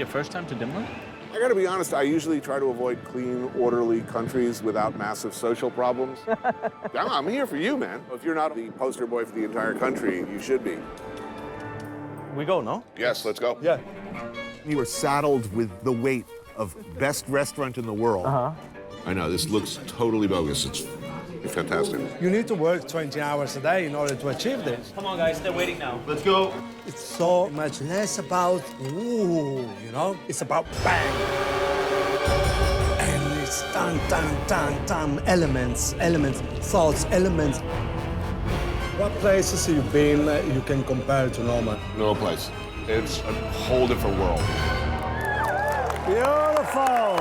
your first time to Denmark? I gotta be honest, I usually try to avoid clean, orderly countries without massive social problems. I'm here for you, man. If you're not the poster boy for the entire country, you should be. We go, no? Yes, let's go. Yeah. You are saddled with the weight of best restaurant in the world. I know, this looks totally bogus. It's fantastic. You need to work 20 hours a day in order to achieve this. Come on, guys, they're waiting now. Let's go. It's so much less about ooh, you know? It's about bang. And it's dun, dun, dun, dun, elements, thoughts, elements. What places have you been that you can compare to Noma? No place. It's a whole different world. Beautiful!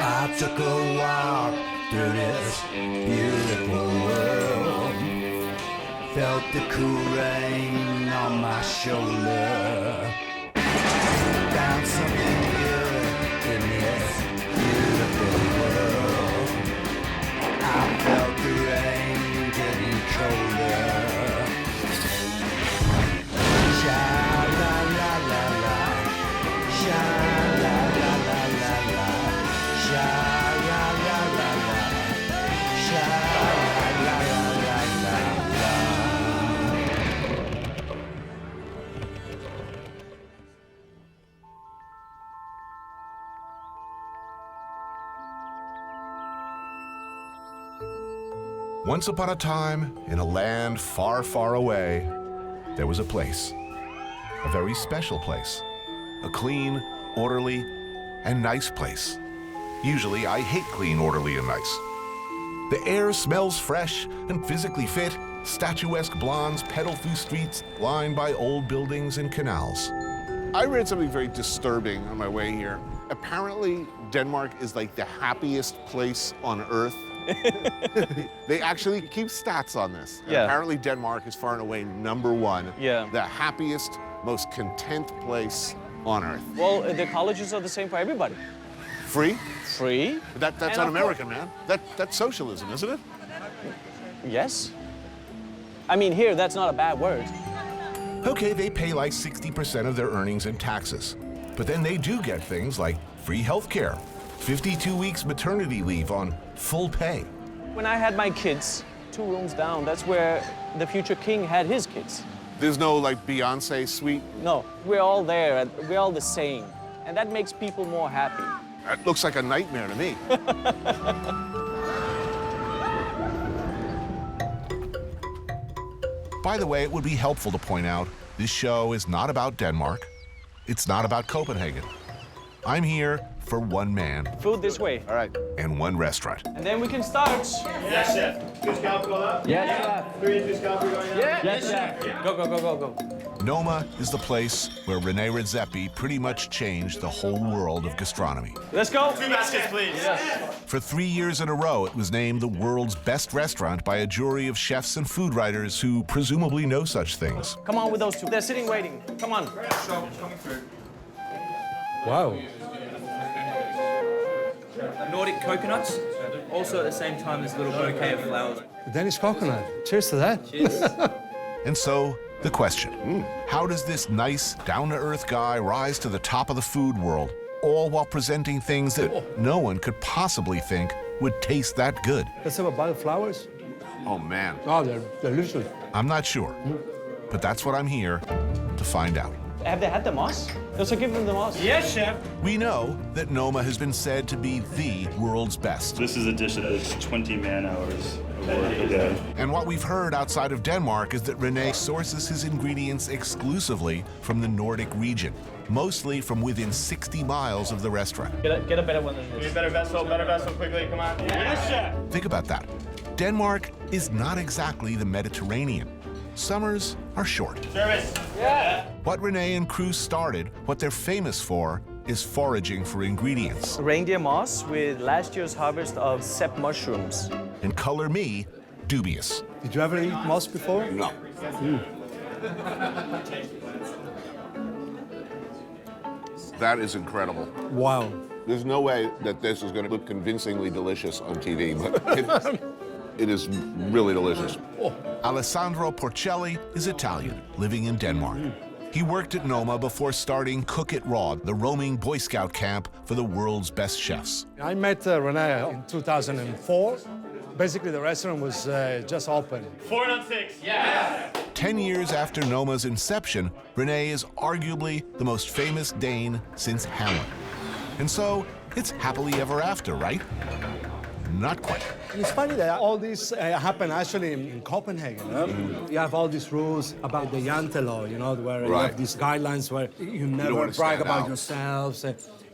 I took a walk through this beautiful world. Felt the cool rain on my shoulder. Found something good in this beautiful world. I felt the rain getting colder. Sha la la la la, sha la la la la la, sha la la la la, sha la la la la la. Once upon a time, in a land far, far away, there was a place. A very special place. A clean, orderly, and nice place. Usually, I hate clean, orderly, and nice. The air smells fresh and physically fit. Statuesque blondes pedal through streets lined by old buildings and canals. I read something very disturbing on my way here. Apparently, Denmark is like the happiest place on earth. They actually keep stats on this. And Yeah. apparently, Denmark is far and away #1. Yeah. The happiest, most content place on earth. Well, the colleges are the same for everybody. Free? Free? That's And un-American, man. That's socialism, isn't it? Yes. I mean, here, that's not a bad word. Okay, they pay like 60% of their earnings in taxes. But then they do get things like free health care, 52 weeks maternity leave on full pay. When I had my kids, 2 rooms down, that's where the future king had his kids. There's no like Beyonce suite. No, we're all there, and we're all the same. And that makes people more happy. That looks like a nightmare to me. By the way, it would be helpful to point out, this show is not about Denmark. It's not about Copenhagen. I'm here for one man Food this way. All right. and one restaurant. And then we can start. Yes, chef. Two scalpel up. Yes, chef. 3 inches scalpel going up. Yes, chef. Go, go, go, go, go. Noma is the place where Rene Redzepi pretty much changed the whole world of gastronomy. Let's go. 2 baskets, please. For 3 years in a row, it was named the world's best restaurant by a jury of chefs and food writers who presumably know such things. Come on with those 2. They're sitting waiting. Come on. Wow. Nordic coconuts. Also at the same time, this little bouquet of flowers. Danish coconut. Cheers to that. Cheers. And so, the question, how does this nice, down-to-earth guy rise to the top of the food world, all while presenting things that no one could possibly think would taste that good? Let's have a bite of flowers. Oh, man. Oh, they're delicious. I'm not sure, but that's what I'm here to find out. Have they had the moss? Let's give them the moss. Yes, chef. We know that Noma has been said to be the world's best. This is a dish that is 20 man-hours of work a day. And what we've heard outside of Denmark is that Rene sources his ingredients exclusively from the Nordic region, mostly from within 60 miles of the restaurant. Get a better one than Need this. better vessel, quickly, come on. Yes, chef. Think about that. Denmark is not exactly the Mediterranean. Summers are short. Service. What Rene and crew started, what they're famous for, is foraging for ingredients. Reindeer moss with last year's harvest of sepp mushrooms. And color me dubious. Did you ever eat moss before? No. That is incredible. Wow. There's no way that this is going to look convincingly delicious on TV, but it is really delicious. Alessandro Porcelli is Italian, living in Denmark. He worked at Noma before starting Cook It Raw, the roaming Boy Scout camp for the world's best chefs. I met René in 2004. Basically, the restaurant was just open. 4 on 6. Yeah. 10 years after Noma's inception, René is arguably the most famous Dane since Hamlet. And so, it's happily ever after, right? Not quite. It's funny that all this happened actually in Copenhagen. You have all these rules about the Jante law, you know, where you have these guidelines where you never wanna brag stand about out. yourselves.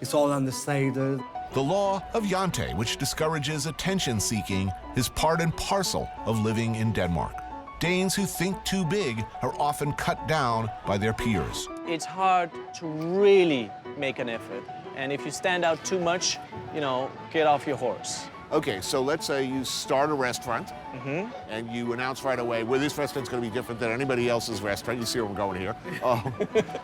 It's all understated. The law of Jante, which discourages attention-seeking, is part and parcel of living in Denmark. Danes who think too big are often cut down by their peers. It's hard to really make an effort. And if you stand out too much, you know, get off your horse. Okay, so let's say you start a restaurant and you announce right away, well, this restaurant's going to be different than anybody else's restaurant. You see where I'm going here.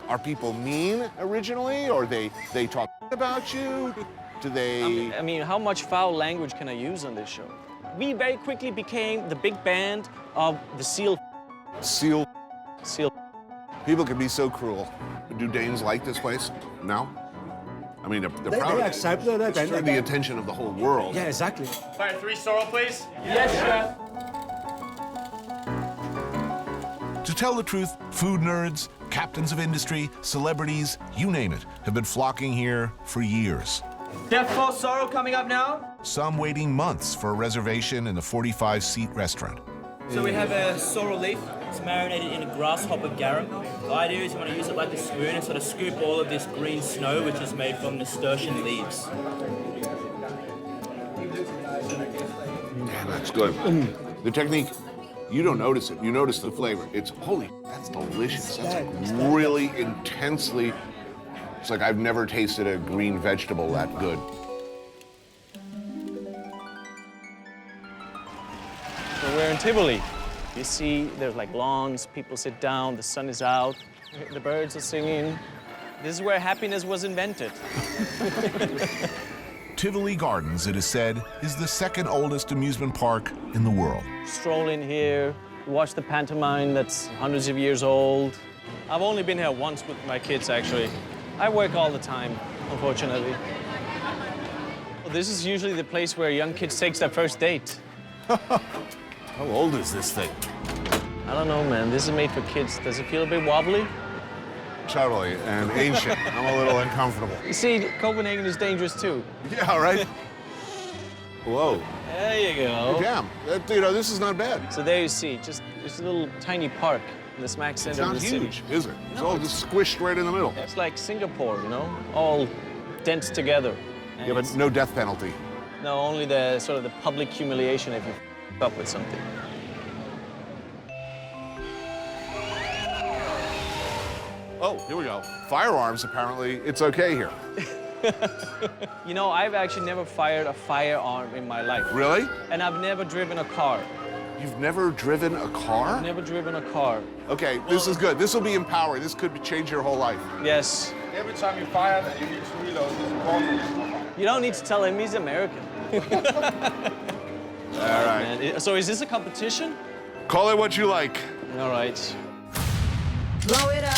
Are people mean originally, or they talk about you? Do they? I mean, how much foul language can I use on this show? We very quickly became the big band of the seal. Seal. Seal. People can be so cruel. Do Danes like this place? No? I mean, they're proud They of accepted it. It's turned the attention of the whole world. Yeah, exactly. Fire 3 sorrel, please. Yes, chef. To tell the truth, food nerds, captains of industry, celebrities, you name it, have been flocking here for years. Chef for sorrel coming up now. Some waiting months for a reservation in the 45-seat restaurant. So we have a sorrel leaf. It's marinated in a grasshopper garum. The idea is you want to use it like a spoon and sort of scoop all of this green snow, which is made from nasturtium leaves. Damn, that's good. The technique, you don't notice it. You notice the flavor. It's, holy, that's delicious. That's really intensely, it's like I've never tasted a green vegetable that good. So we're in Tivoli. You see, there's like lawns, people sit down, the sun is out, the birds are singing. This is where happiness was invented. Tivoli Gardens, it is said, is the second oldest amusement park in the world. Stroll in here, watch the pantomime that's hundreds of years old. I've only been here once with my kids, actually. I work all the time, unfortunately. Well, this is usually the place where young kids take their first date. How old is this thing? I don't know, man. This is made for kids. Does it feel a bit wobbly? Totally, and ancient. I'm a little uncomfortable. You see, Copenhagen is dangerous, too. Yeah, right? Whoa. There you go. Damn, you know, this is not bad. So there you see, just this little tiny park in the smack It's center of not the city. huge, is it? It's all just squished right in the middle. It's like Singapore, you know, all dense together. And Yeah, but it's- no death penalty. no, only the sort of the public humiliation if you up with something. Oh, here we go. Firearms, apparently, it's okay here. You know, I've actually never fired a firearm in my life. Really? And I've never driven a car. You've never driven a car? Never driven a car. Okay, this is good. This will be empowering. This could change your whole life. Yes. Every time you fire, you need to reload. It's important. You don't need to tell him he's American. All right. Man, so is this a competition? Call it what you like. All right. Blow it up.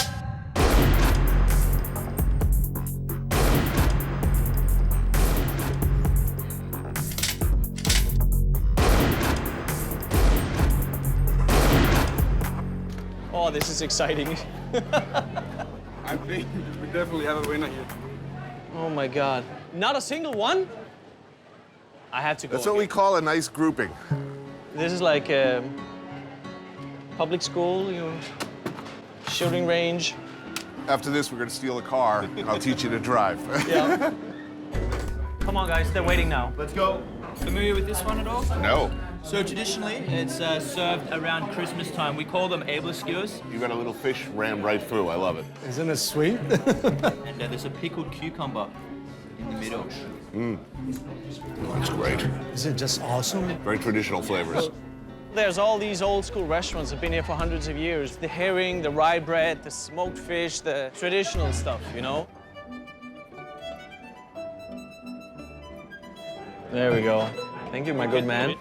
Oh, this is exciting. I think we definitely have a winner here. Oh my God. Not a single one? I have to go. That's what we call a nice grouping. This is like a public school, you know, shooting range. After this, we're going to steal a car, and I'll teach you to drive. Yeah. Come on, guys, they're waiting now. Let's go. Familiar with this one at all? No. So traditionally, it's served around Christmas time. We call them able skewers. You got a little fish rammed right through. I love it. Isn't it sweet? And there's a pickled cucumber in the middle. That's great. Is it just awesome? Very traditional flavors. There's all these old school restaurants that have been here for hundreds of years. The herring, the rye bread, the smoked fish, the traditional stuff, you know? There we go. Thank you, my good man.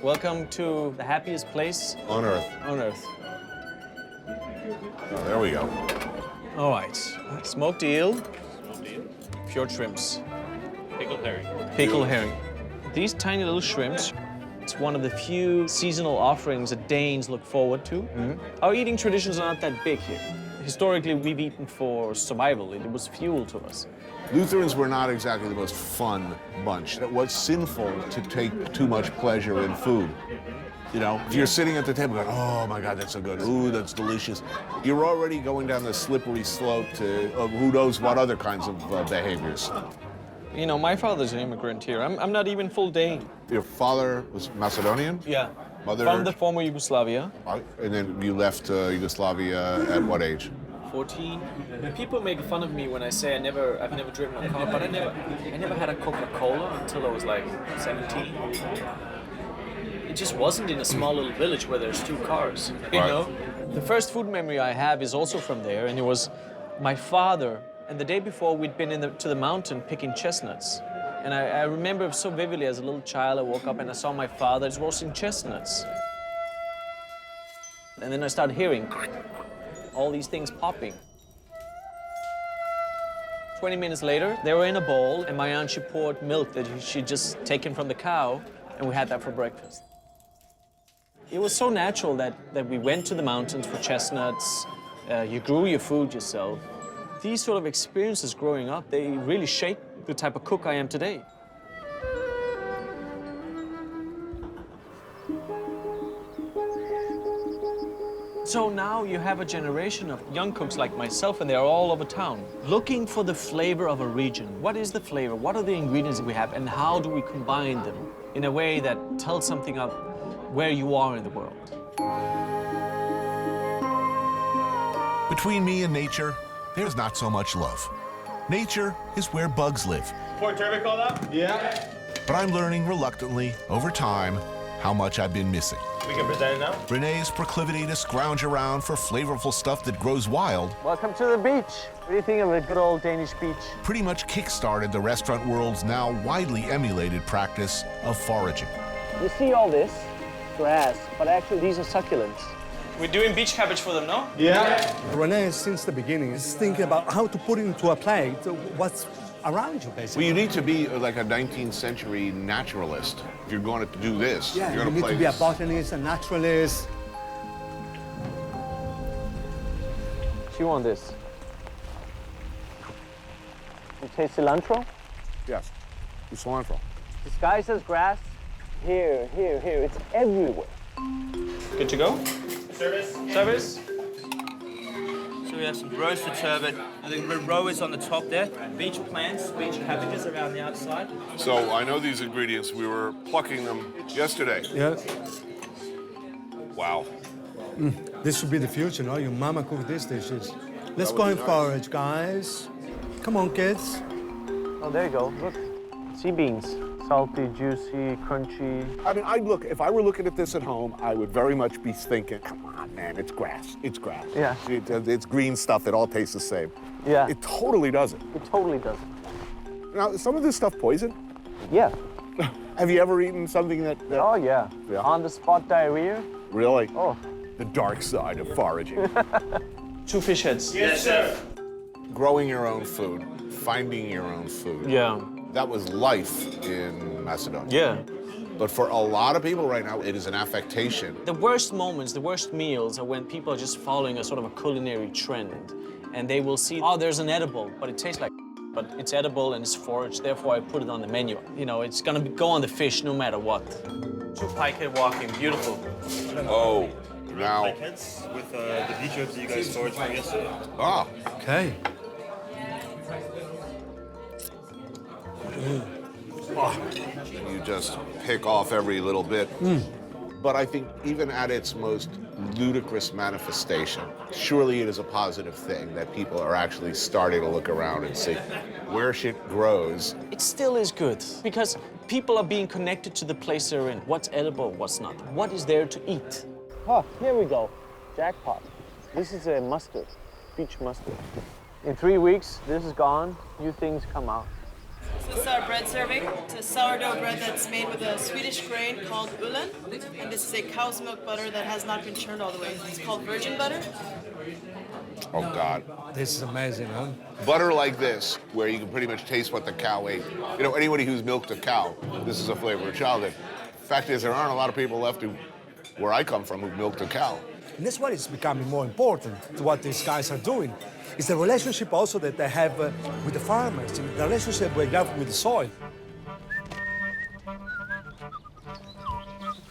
Welcome to the happiest place On Earth. on earth. Oh, there we go. All right, smoked eel, fjord shrimps, Pickled herring. pickled herring. These tiny little shrimps, it's one of the few seasonal offerings that Danes look forward to. Our eating traditions are not that big here. Historically, we've eaten for survival. It was fuel to us. Lutherans were not exactly the most fun bunch. It was sinful to take too much pleasure in food. You know, if you're sitting at the table going, oh my God, that's so good, ooh, that's delicious, you're already going down the slippery slope to who knows what other kinds of behaviors. You know, my father's an immigrant here. I'm not even full Dane. Your father was Macedonian? Yeah. Mother? From the former Yugoslavia. And then you left Yugoslavia at what age? 14. People make fun of me when I say I've never driven a car, but I never had a Coca-Cola until I was like 17. It just wasn't in a small little village where there's 2 cars, you know? The first food memory I have is also from there, and it was my father. And the day before, we'd been to the mountain picking chestnuts. And I remember so vividly as a little child, I woke up and I saw my father just roasting chestnuts. And then I started hearing all these things popping. 20 minutes later, they were in a bowl, and my aunt, she poured milk that she'd just taken from the cow, and we had that for breakfast. It was so natural that we went to the mountains for chestnuts. You grew your food yourself. These sort of experiences growing up, they really shaped the type of cook I am today. So now you have a generation of young cooks like myself, and they're all over town, looking for the flavor of a region. What is the flavor? What are the ingredients we have, and how do we combine them in a way that tells something of where you are in the world? Between me and nature, there's not so much love. Nature is where bugs live. Port turbot call that? Yeah. But I'm learning reluctantly, over time, how much I've been missing. We can present it now? Renee's proclivity to scrounge around for flavorful stuff that grows wild Welcome to the beach. What do you think of a good old Danish beach? pretty much kick-started the restaurant world's now widely emulated practice of foraging. You see all this grass, but actually these are succulents. We're doing beach cabbage for them, no? Yeah. Rene, since the beginning, is thinking about how to put into a plate what's around you, basically. Well, you need to be like a 19th century naturalist if you're going to do this. Yeah, you're you going need play to be a this. botanist, a naturalist. Chew on this. You taste cilantro? Yes, the cilantro. Disguised as grass. Here, here, here. It's everywhere. Good to go? Service? Service? So we have some roasted turbot. The roe is on the top there. Beach plants, beach cabbages around the outside. So I know these ingredients. We were plucking them yesterday. Yeah. Wow. This should be the future, no? Your mama cooked these dishes. Let's go and forage, guys. Come on, kids. Oh, there you go. Look. Sea beans. Salty, juicy, crunchy. I mean, if I were looking at this at home, I would very much be thinking, come on, man, it's grass. It's grass. Yeah. It's green stuff that all tastes the same. Yeah. It totally doesn't. It totally doesn't. Now, is some of this stuff poison? Yeah. Have you ever eaten something that Oh, yeah. Yeah. On-the-spot diarrhea. really? Oh. The dark side of foraging. 2 fish heads. Yes, sir. Growing your own food, finding your own food. Yeah. That was life in Macedonia. Yeah. But for a lot of people right now, it is an affectation. The worst moments, the worst meals are when people are just following a sort of a culinary trend. And they will see, oh, there's an edible, but it tastes like but it's edible and it's foraged, therefore I put it on the menu. You know, it's gonna go on the fish no matter what. 2 pikehead walking, beautiful. Oh, now. Like heads with the beach ribs that you guys foraged from yesterday. Ah, Okay. you just pick off every little bit. But I think even at its most ludicrous manifestation, surely it is a positive thing that people are actually starting to look around and see where shit grows. It still is good because people are being connected to the place they're in. What's edible, what's not? What is there to eat? Oh, here we go. Jackpot. This is a mustard, beach mustard. In 3 weeks, this is gone, new things come out. This is our bread serving. It's a sourdough bread that's made with a Swedish grain called ulen. And this is a cow's milk butter that has not been churned all the way. It's called virgin butter. Oh, God. This is amazing, huh? Butter like this, where you can pretty much taste what the cow ate. You know, anybody who's milked a cow, this is a flavor of childhood. Fact is, there aren't a lot of people left where I come from, who've milked a cow. And that's why it's becoming more important to what these guys are doing. It's the relationship also that they have with the farmers, the relationship we have with the soil.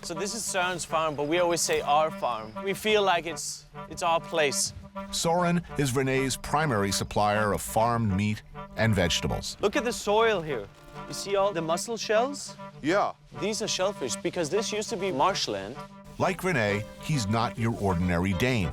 So this is Søren's farm, but we always say our farm. We feel like it's our place. Søren is René's primary supplier of farmed meat and vegetables. Look at the soil here. You see all the mussel shells? Yeah. These are shellfish because this used to be marshland. Like René, he's not your ordinary Dane,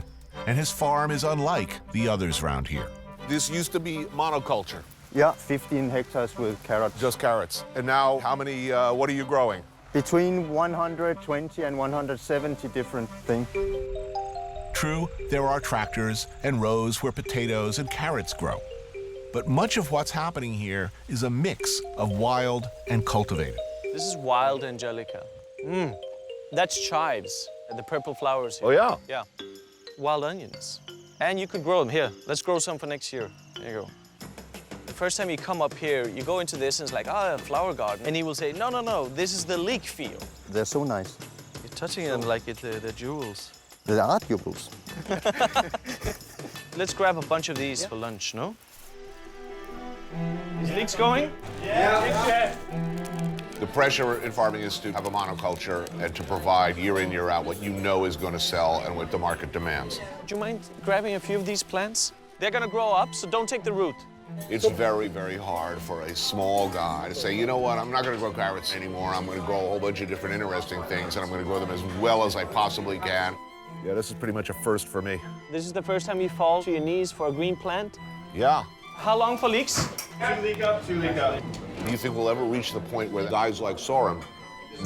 and his farm is unlike the others around here. This used to be monoculture. Yeah, 15 hectares with carrots. Just carrots. And now, how many, what are you growing? Between 120 and 170 different things. True, there are tractors and rows where potatoes and carrots grow. But much of what's happening here is a mix of wild and cultivated. This is wild angelica. That's chives, the purple flowers here. Oh, yeah? Yeah. Wild onions. And you could grow them. Here, let's grow some for next year. There you go. The first time you come up here, you go into this and it's like, a flower garden. And he will say, no, this is the leek field. They're so nice. You're touching them like they're jewels. They are jewels. Let's grab a bunch of these for lunch, no? Is leeks going? Yeah. The pressure in farming is to have a monoculture and to provide year in, year out what you know is going to sell and what the market demands. Do you mind grabbing a few of these plants? They're going to grow up, so don't take the root. It's very, very hard for a small guy to say, you know what, I'm not going to grow carrots anymore. I'm going to grow a whole bunch of different interesting things, and I'm going to grow them as well as I possibly can. Yeah, this is pretty much a first for me. This is the first time you fall to your knees for a green plant? Yeah. How long for leeks? 2 leek up, 2 leek up. Do you think we'll ever reach the point where guys like Søren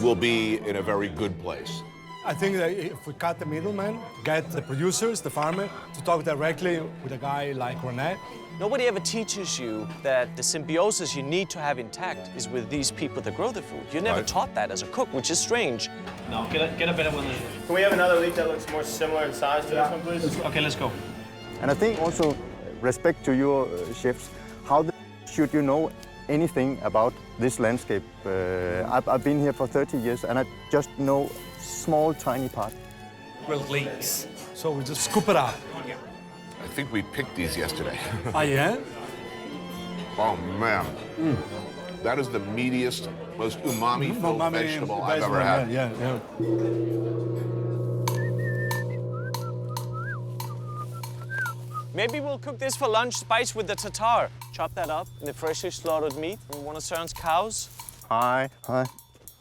will be in a very good place? I think that if we cut the middleman, get the producers, the farmer, to talk directly with a guy like René. Nobody ever teaches you that the symbiosis you need to have intact is with these people that grow the food. You're never taught that as a cook, which is strange. No, get a better one. Can we have another leek that looks more similar in size to this one, please? Okay, let's go. And I think also, respect to your chefs, how should you know anything about this landscape? I've been here for 30 years and I just know small, tiny part. Grilled leeks. So we just scoop it up. I think we picked these yesterday. Ah, yeah? Oh, man. That is the meatiest, most umami-filled vegetable I've ever had. Yeah. Maybe we'll cook this for lunch, spiced with the tartar. Chop that up in the freshly slaughtered meat from one of Søren's cows. Hi.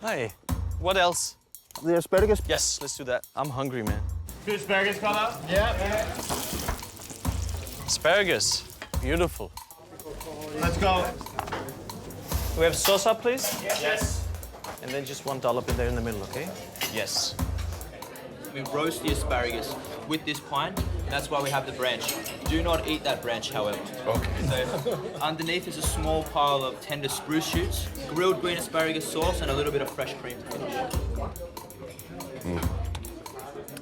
Hey, what else? The asparagus? Yes, let's do that. I'm hungry, man. Two asparagus, fella? Yeah. Asparagus, beautiful. Let's go. We have sauce up, please? Yes. And then just one dollop in there in the middle, okay? Yes. We roast the asparagus with this pine. That's why we have the branch. Do not eat that branch, however. Okay. So underneath is a small pile of tender spruce shoots, grilled green asparagus sauce, and a little bit of fresh cream to finish.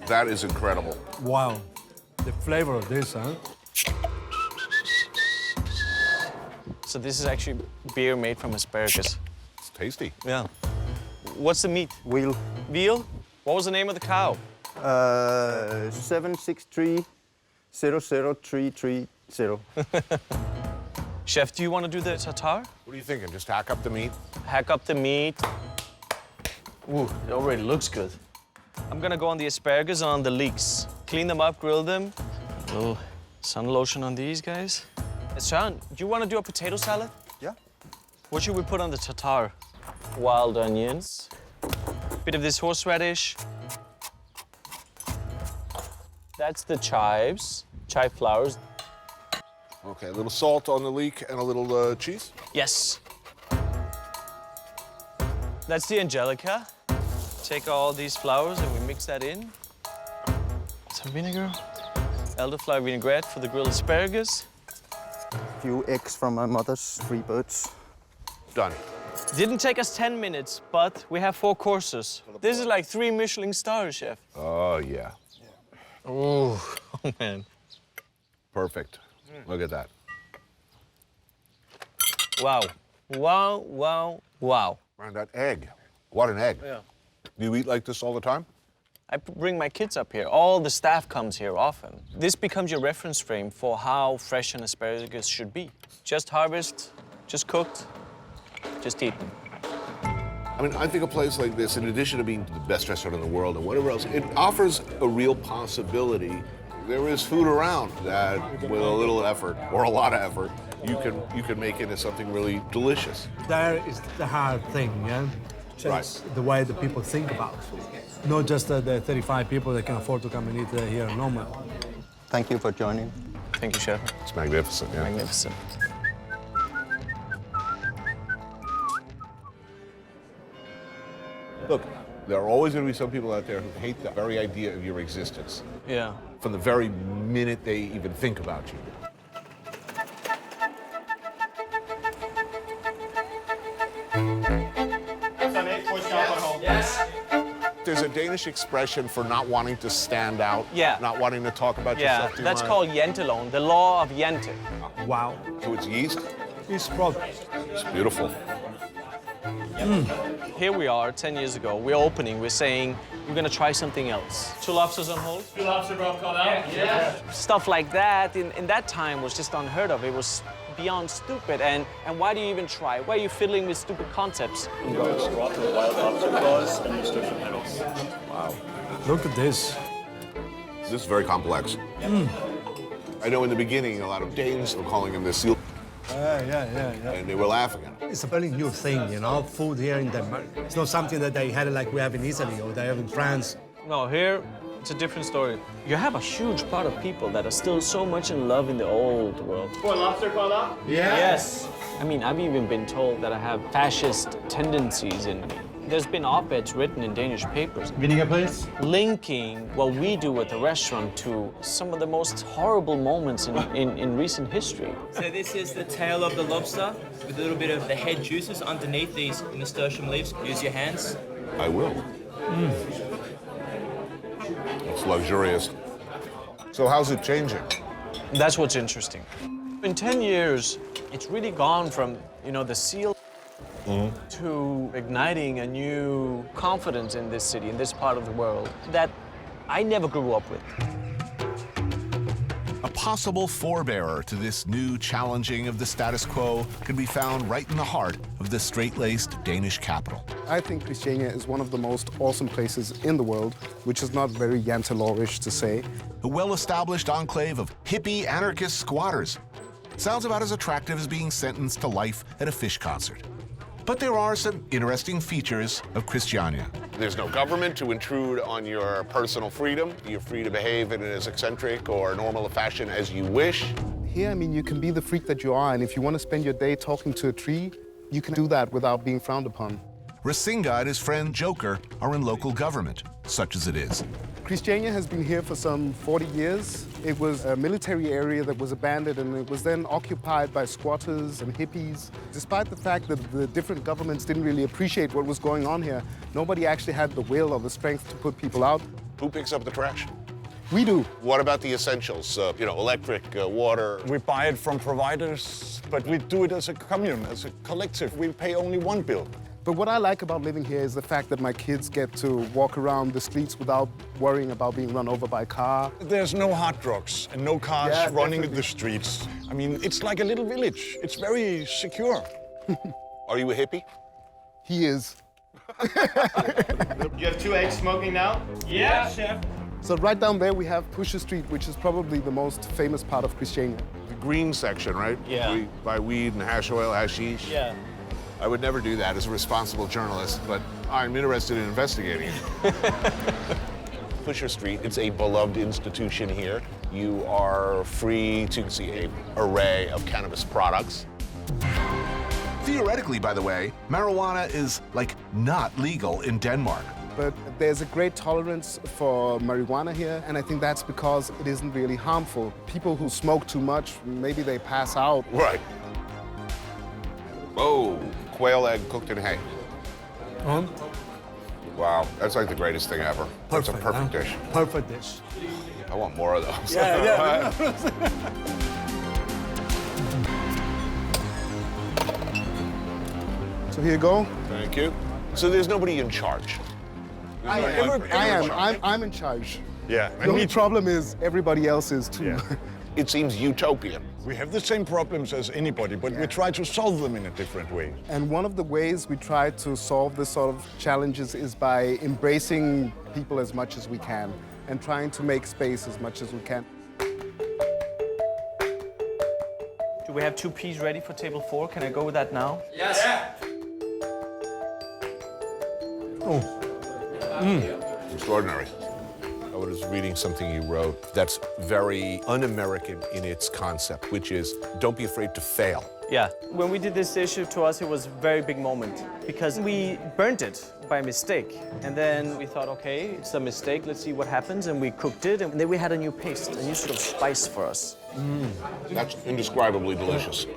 That is incredible. Wow. The flavor of this, huh? So this is actually beer made from asparagus. It's tasty. Yeah. What's the meat? Veal. Veal? What was the name of the cow? 763 00330. Chef, do you want to do the tartare? What are you thinking? Just hack up the meat? Hack up the meat. Ooh, it already looks good. I'm gonna go on the asparagus and on the leeks. Clean them up, grill them. A little sun lotion on these guys. Søren, do you want to do a potato salad? Yeah. What should we put on the tartare? Wild onions. Bit of this horseradish. That's the chives, chive flowers. Okay, a little salt on the leek and a little cheese? Yes. That's the angelica. Take all these flowers and we mix that in. Some vinegar. Elderflower vinaigrette for the grilled asparagus. A few eggs from my mother's 3 birds. Done. Didn't take us 10 minutes, but we have 4 courses. This is like 3 Michelin stars, chef. Oh, yeah. Ooh, oh man. Perfect. Look at that. Wow. Wow, wow, wow. And that egg. What an egg. Yeah. Do you eat like this all the time? I bring my kids up here. All the staff comes here often. This becomes your reference frame for how fresh an asparagus should be. Just harvest, just cooked, just eaten. I mean, I think a place like this, in addition to being the best restaurant in the world and whatever else, it offers a real possibility. There is food around that, with a little effort, or a lot of effort, you can make into something really delicious. There is the hard thing, yeah? Change the way the people think about food. Not just the 35 people that can afford to come and eat here in Noma. Thank you for joining. Thank you, chef. It's magnificent, yeah. Magnificent. Look, there are always going to be some people out there who hate the very idea of your existence. Yeah. From the very minute they even think about you. Yes. There's a Danish expression for not wanting to stand out, Yeah. not wanting to talk about Yeah, yourself too that's much. called Jentelon, the law of Jente. Wow. So it's yeast? It's product. It's beautiful. Here we are, 10 years ago. We're opening. We're saying we're gonna try something else. 2 lobsters on hold. 2 lobster roll called out. Yeah. Stuff like that in that time was just unheard of. It was beyond stupid. And why do you even try? Why are you fiddling with stupid concepts? Brought to wild lobster claws and nasturtium petals. Wow. Look at this. This is very complex. I know in the beginning, a lot of Danes were calling him the seal, Yeah. and they were laughing at him. It's a very new thing, you know, food here in Denmark. It's not something that they had like we have in Italy or they have in France. No, here, it's a different story. You have a huge part of people that are still so much in love in the old world. 4 lobster called out. Yes. I mean, I've even been told that I have fascist tendencies in me. There's been op-eds written in Danish papers. Vinegar, please. Linking what we do at the restaurant to some of the most horrible moments in recent history. So this is the tail of the lobster with a little bit of the head juices underneath these nasturtium leaves. Use your hands. I will. It's luxurious. So how's it changing? That's what's interesting. In 10 years, it's really gone from, you know, the seal to igniting a new confidence in this city, in this part of the world, that I never grew up with. A possible forebearer to this new challenging of the status quo could be found right in the heart of the straight-laced Danish capital. I think Christiania is one of the most awesome places in the world, which is not very Jantelorish to say. A well-established enclave of hippie anarchist squatters. Sounds about as attractive as being sentenced to life at a fish concert. But there are some interesting features of Christiania. There's no government to intrude on your personal freedom. You're free to behave in as eccentric or normal a fashion as you wish. Here, I mean, you can be the freak that you are, and if you want to spend your day talking to a tree, you can do that without being frowned upon. Rasinga and his friend Joker are in local government, such as it is. Christiania has been here for some 40 years. It was a military area that was abandoned, and it was then occupied by squatters and hippies. Despite the fact that the different governments didn't really appreciate what was going on here, nobody actually had the will or the strength to put people out. Who picks up the trash? We do. What about the essentials? You know, electric, water? We buy it from providers, but we do it as a commune, as a collective. We pay only one bill. But what I like about living here is the fact that my kids get to walk around the streets without worrying about being run over by a car. There's no hard drugs and no cars running definitely. the streets. I mean, it's like a little village. It's very secure. Are you a hippie? He is. You have 2 eggs smoking now? Yeah, chef. So right down there we have Pusher Street, which is probably the most famous part of Christiania. The green section, right? Yeah. We buy weed and hash oil, hashish. Yeah. I would never do that as a responsible journalist, but I'm interested in investigating it. Pusher Street, it's a beloved institution here. You are free to see an array of cannabis products. Theoretically, by the way, marijuana is, like, not legal in Denmark. But there's a great tolerance for marijuana here, and I think that's because it isn't really harmful. People who smoke too much, maybe they pass out. Right. Oh, quail egg cooked in hay. Wow, that's like the greatest thing ever. That's a perfect dish. Perfect dish. I want more of those. Yeah. So here you go. Thank you. So there's nobody in charge. I'm in charge. Yeah. The only problem is everybody else is too. Yeah. It seems utopian. We have the same problems as anybody, but we try to solve them in a different way. And one of the ways we try to solve this sort of challenges is by embracing people as much as we can and trying to make space as much as we can. Do we have 2 peas ready for table 4? Can I go with that now? Yes. Extraordinary. I was reading something you wrote that's very un-American in its concept, which is don't be afraid to fail. Yeah. When we did this dish, to us, it was a very big moment because we burnt it by mistake. And then we thought, okay, it's a mistake, let's see what happens. And we cooked it, and then we had a new paste, a new sort of spice for us. That's indescribably delicious.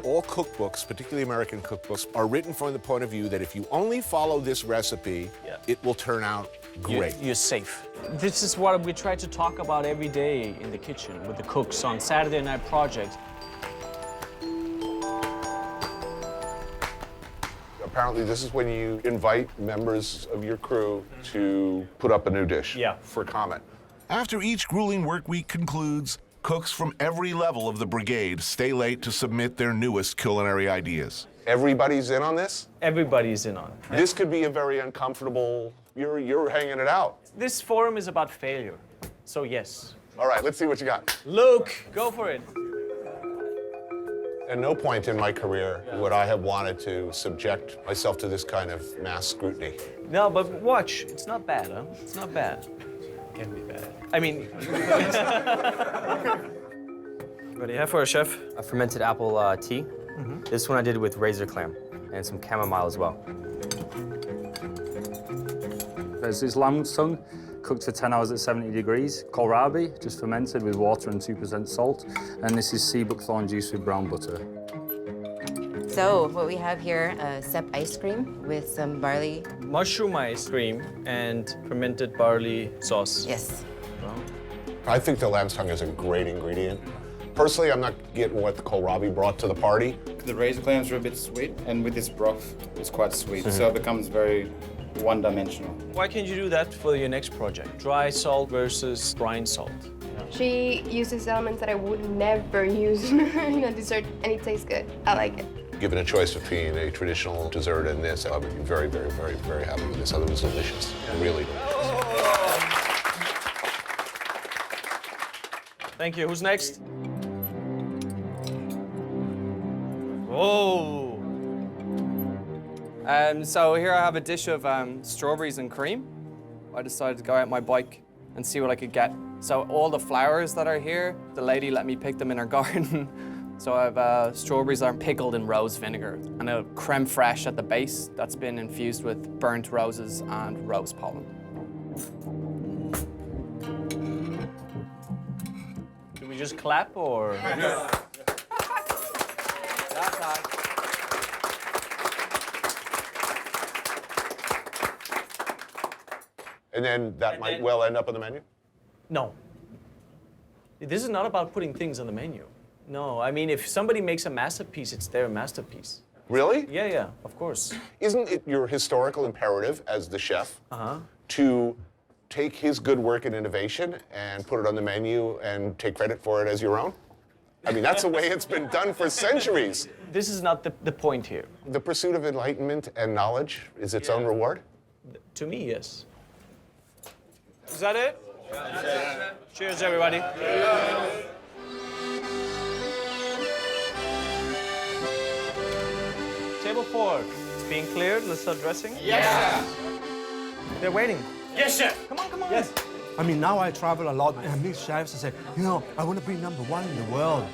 All cookbooks, particularly American cookbooks, are written from the point of view that if you only follow this recipe, it will turn out great. You're safe. This is what we try to talk about every day in the kitchen with the cooks on Saturday night projects. Apparently, this is when you invite members of your crew to put up a new dish for comment. After each grueling work week concludes, cooks from every level of the brigade stay late to submit their newest culinary ideas. Everybody's in on this? Everybody's in on it. This could be a very uncomfortable, you're hanging it out. This forum is about failure, so yes. All right, let's see what you got. Luke, go for it. At no point in my career would I have wanted to subject myself to this kind of mass scrutiny. No, but watch, it's not bad, huh? It's not bad. It can be bad. I mean... What do you have for us, chef? A fermented apple tea. This one I did with razor clam and some chamomile as well. There's this lamb's tongue, cooked for 10 hours at 70 degrees. Kohlrabi, just fermented with water and 2% salt. And this is sea buckthorn juice with brown butter. So what we have here, sep ice cream with some barley. Mushroom ice cream and fermented barley sauce. Yes. I think the lamb's tongue is a great ingredient. Personally, I'm not getting what the kohlrabi brought to the party. The razor clams are a bit sweet, and with this broth, it's quite sweet, so it becomes very one-dimensional. Why can't you do that for your next project? Dry salt versus brine salt. She uses elements that I would never use in a dessert, and it tastes good. I like it. Given a choice between a traditional dessert and this, I would be very, very, very, very happy with this. I thought it was delicious, really delicious. Thank you. Who's next? Whoa! So here I have a dish of strawberries and cream. I decided to go out my bike and see what I could get. So all the flowers that are here, the lady let me pick them in her garden. So I have strawberries that are pickled in rose vinegar and a creme fraiche at the base that's been infused with burnt roses and rose pollen. Do we just clap or? And then that might well end up on the menu? No. This is not about putting things on the menu. No, I mean, if somebody makes a masterpiece, it's their masterpiece. Really? Yeah, of course. Isn't it your historical imperative as the chef to take his good work and innovation and put it on the menu and take credit for it as your own? I mean, that's the way it's been done for centuries. This is not the point here. The pursuit of enlightenment and knowledge is its own reward? To me, yes. Is that it? Cheers, everybody. Table 4. It's being cleared. Let's start dressing. Yeah. They're waiting. Yes, chef. Come on. Yes. I mean, now I travel a lot and I meet chefs and say, you know, I want to be #1 in the world.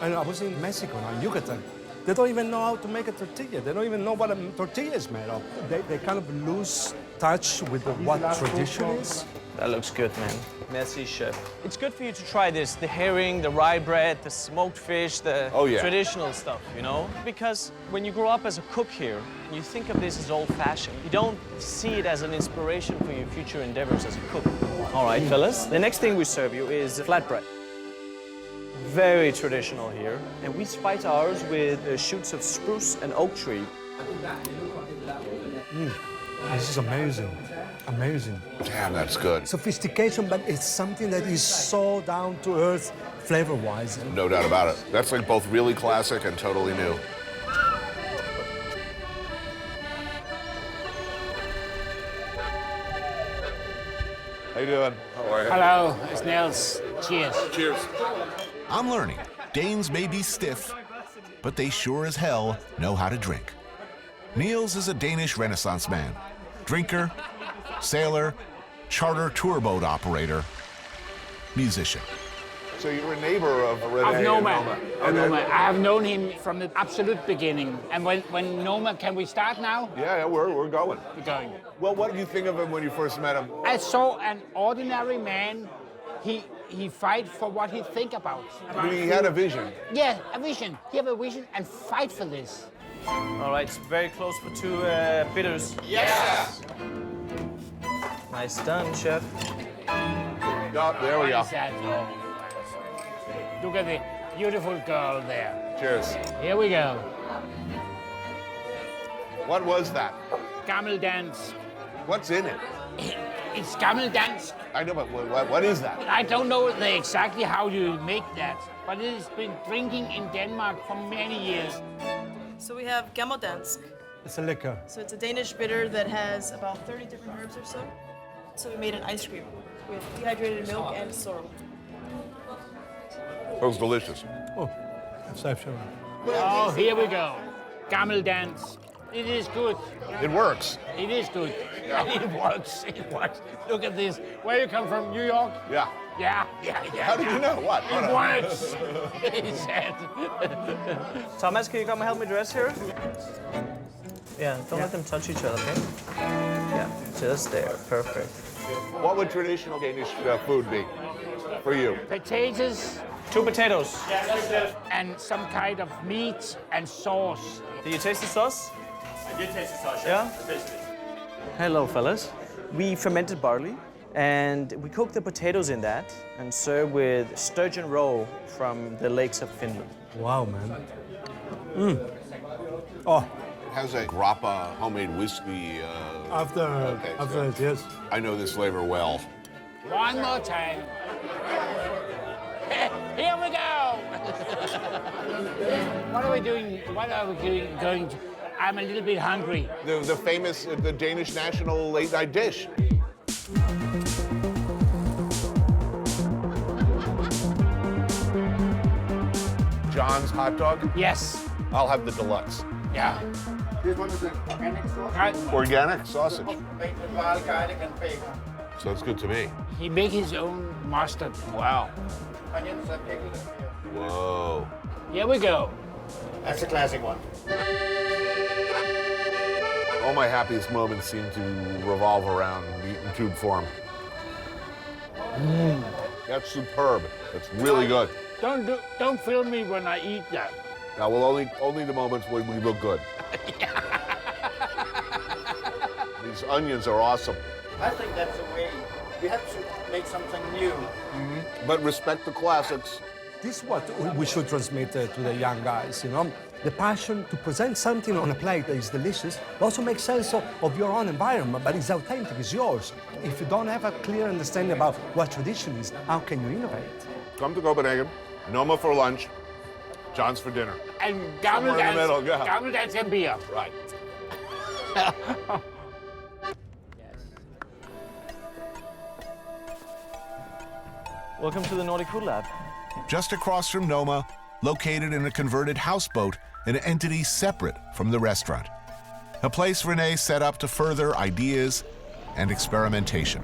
And I was in Mexico, now in Yucatan. They don't even know how to make a tortilla. They don't even know what a tortilla is made of. They kind of lose touch with what tradition is. That looks good, man. Merci, chef. It's good for you to try this, the herring, the rye bread, the smoked fish, the traditional stuff, you know? Because when you grow up as a cook here, you think of this as old-fashioned. You don't see it as an inspiration for your future endeavors as a cook. All right, fellas. The next thing we serve you is flatbread. Very traditional here. And we spice ours with shoots of spruce and oak tree. This is amazing. Amazing. Damn, that's good. Sophistication, but it's something that is so down to earth flavor-wise. No doubt about it. That's like both really classic and totally new. How you doing? How are you? Hello, it's Nils. Cheers. Cheers. I'm learning. Danes may be stiff, but they sure as hell know how to drink. Niels is a Danish Renaissance man. Drinker, sailor, charter tour boat operator, musician. So you're a neighbor of Rene Of Noma. and Noma. Noma. I have known him from the absolute beginning. And when Noma, can we start now? Yeah, we're going. We're going. Well, what did you think of him when you first met him? I saw an ordinary man. He fight for what he think about. He had a vision. Yeah, a vision. He have a vision and fight for this. All right, it's very close for two bitters. Yes! Nice done, chef. Oh, there we go. What is that? Oh. Look at the beautiful girl there. Cheers. Here we go. What was that? Gammeldansk. What's in it? It's Gammeldansk. I know, but what is that? I don't know exactly how you make that, but it has been drinking in Denmark for many years. So we have Gammeldansk. It's a liquor. So it's a Danish bitter that has about 30 different herbs or so. So we made an ice cream with dehydrated milk and sorrel. It was delicious. Oh, exceptional. Oh, here we go. Gammeldansk. It is good. It works. It is good. It works. It works. Look at this. Where you come from? New York? Yeah. Yeah. How did you know? What? It works. He said. Thomas, can you come and help me dress here? Yeah, don't let them touch each other, okay? Yeah, just there. Perfect. What would traditional Danish food be for you? Potatoes. 2 potatoes. And some kind of meat and sauce. Did you taste the sauce? I did taste the sauce. Yeah? I tasted it. Hello, fellas. We fermented barley, and we cooked the potatoes in that and served with sturgeon roe from the lakes of Finland. Wow, man. Oh. It has a grappa homemade whiskey. After it, yes. I know this flavor well. One more time. Here we go. What are we doing? What are we doing? Going to? I'm a little bit hungry. The famous, the Danish national late night dish. John's hot dog? Yes. I'll have the deluxe. Yeah. This one is an organic sausage. Organic sausage. Made with wild garlic and bacon. Sounds good to me. He make his own mustard. Wow. Onions and pickled. Whoa. Here we go. That's a classic one. All my happiest moments seem to revolve around meat in tube form. That's superb. That's really good. Don't film me when I eat that. Now, we'll only the moments when we look good. These onions are awesome. I think that's the way. We have to make something new. But respect the classics. This is what we should transmit to the young guys, you know? The passion to present something on a plate that is delicious, but also make sense of your own environment, but it's authentic, it's yours. If you don't have a clear understanding about what tradition is, how can you innovate? Come to Copenhagen, Noma for lunch, John's for dinner. And Somewhere in the middle, yeah. Gammeldansk and beer. Right. Welcome to the Nordic Food Lab. Just across from Noma, located in a converted houseboat, an entity separate from the restaurant. A place Rene set up to further ideas and experimentation.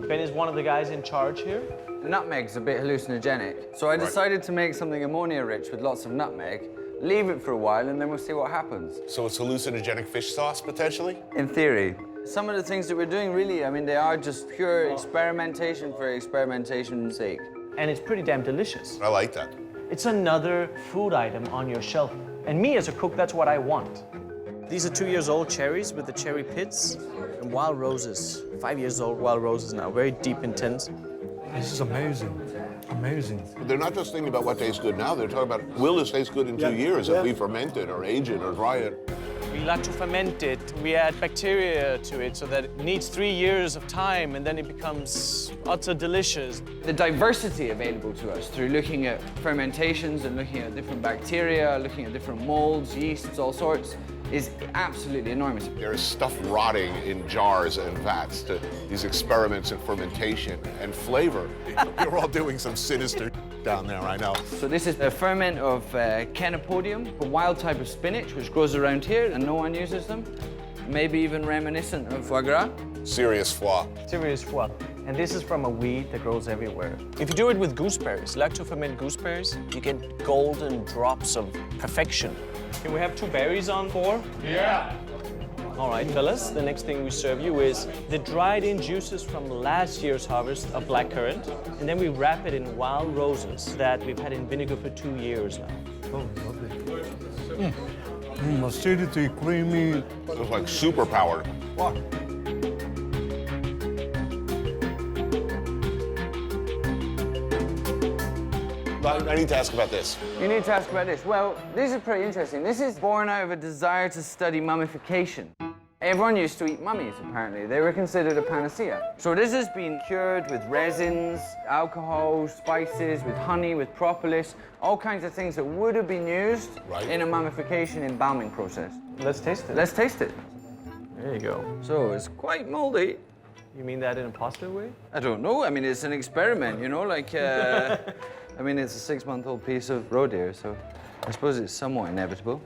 Ben is one of the guys in charge here. Nutmeg's a bit hallucinogenic, so I decided to make something ammonia-rich with lots of nutmeg, leave it for a while, and then we'll see what happens. So it's hallucinogenic fish sauce, potentially? In theory. Some of the things that we're doing really, I mean, they are just pure experimentation for experimentation's sake. And it's pretty damn delicious. I like that. It's another food item on your shelf. And me as a cook, that's what I want. These are 2 years old cherries with the cherry pits and wild roses. 5 years old wild roses now, very deep, intense. This is amazing. Amazing. But they're not just thinking about what tastes good now, they're talking about, will this taste good in 2 years if we ferment it or age it or dry it? We like to ferment it. We add bacteria to it so that it needs 3 years of time and then it becomes utter delicious. The diversity available to us through looking at fermentations and looking at different bacteria, looking at different molds, yeasts, all sorts, is absolutely enormous. There is stuff rotting in jars and vats to these experiments in fermentation and flavor. You're all doing some sinister down there, I know. So this is a ferment of Chenopodium, a wild type of spinach which grows around here and no one uses them. Maybe even reminiscent of foie gras. Serious foie. Serious foie. And this is from a weed that grows everywhere. If you do it with gooseberries, like to ferment gooseberries, you get golden drops of perfection. Can we have 2 berries on 4? Yeah. All right, fellas, the next thing we serve you is the dried-in juices from last year's harvest of blackcurrant, and then we wrap it in wild roses that we've had in vinegar for 2 years now. Oh, lovely. Acidity, creamy. It's like super powered. What? I need to ask about this. You need to ask about this. Well, this is pretty interesting. This is born out of a desire to study mummification. Everyone used to eat mummies, apparently. They were considered a panacea. So this has been cured with resins, alcohol, spices, with honey, with propolis, all kinds of things that would have been used in a mummification embalming process. Let's taste it. Let's taste it. There you go. So it's quite moldy. You mean that in a positive way? I don't know. I mean, it's an experiment, you know, like, I mean, it's a 6-month-old piece of roe deer, so I suppose it's somewhat inevitable.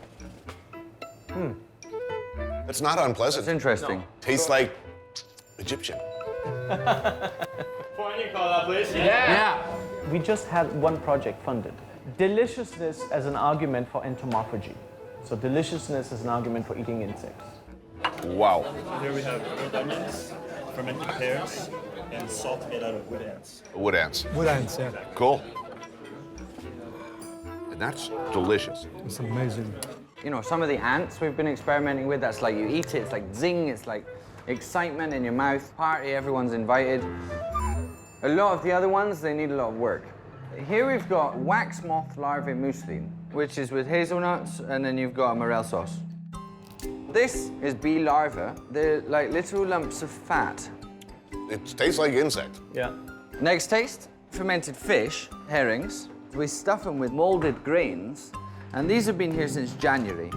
It's not unpleasant. It's interesting. Tastes like Egyptian. Point you call that, please. Yeah. We just had one project funded. Deliciousness as an argument for entomophagy. So deliciousness as an argument for eating insects. Wow. Here we have grilled onions, fermented pears, and salt made out of wood ants. Wood ants. Wood ants, yeah. Cool. And that's delicious. It's amazing. You know, some of the ants we've been experimenting with, that's like you eat it, it's like zing, it's like excitement in your mouth, party, everyone's invited. A lot of the other ones, they need a lot of work. Here we've got wax moth larvae mousseline, which is with hazelnuts, and then you've got a morel sauce. This is bee larvae. They're like little lumps of fat. It tastes like insect. Yeah. Next taste, fermented fish, herrings. We stuff them with molded grains, and these have been here since January.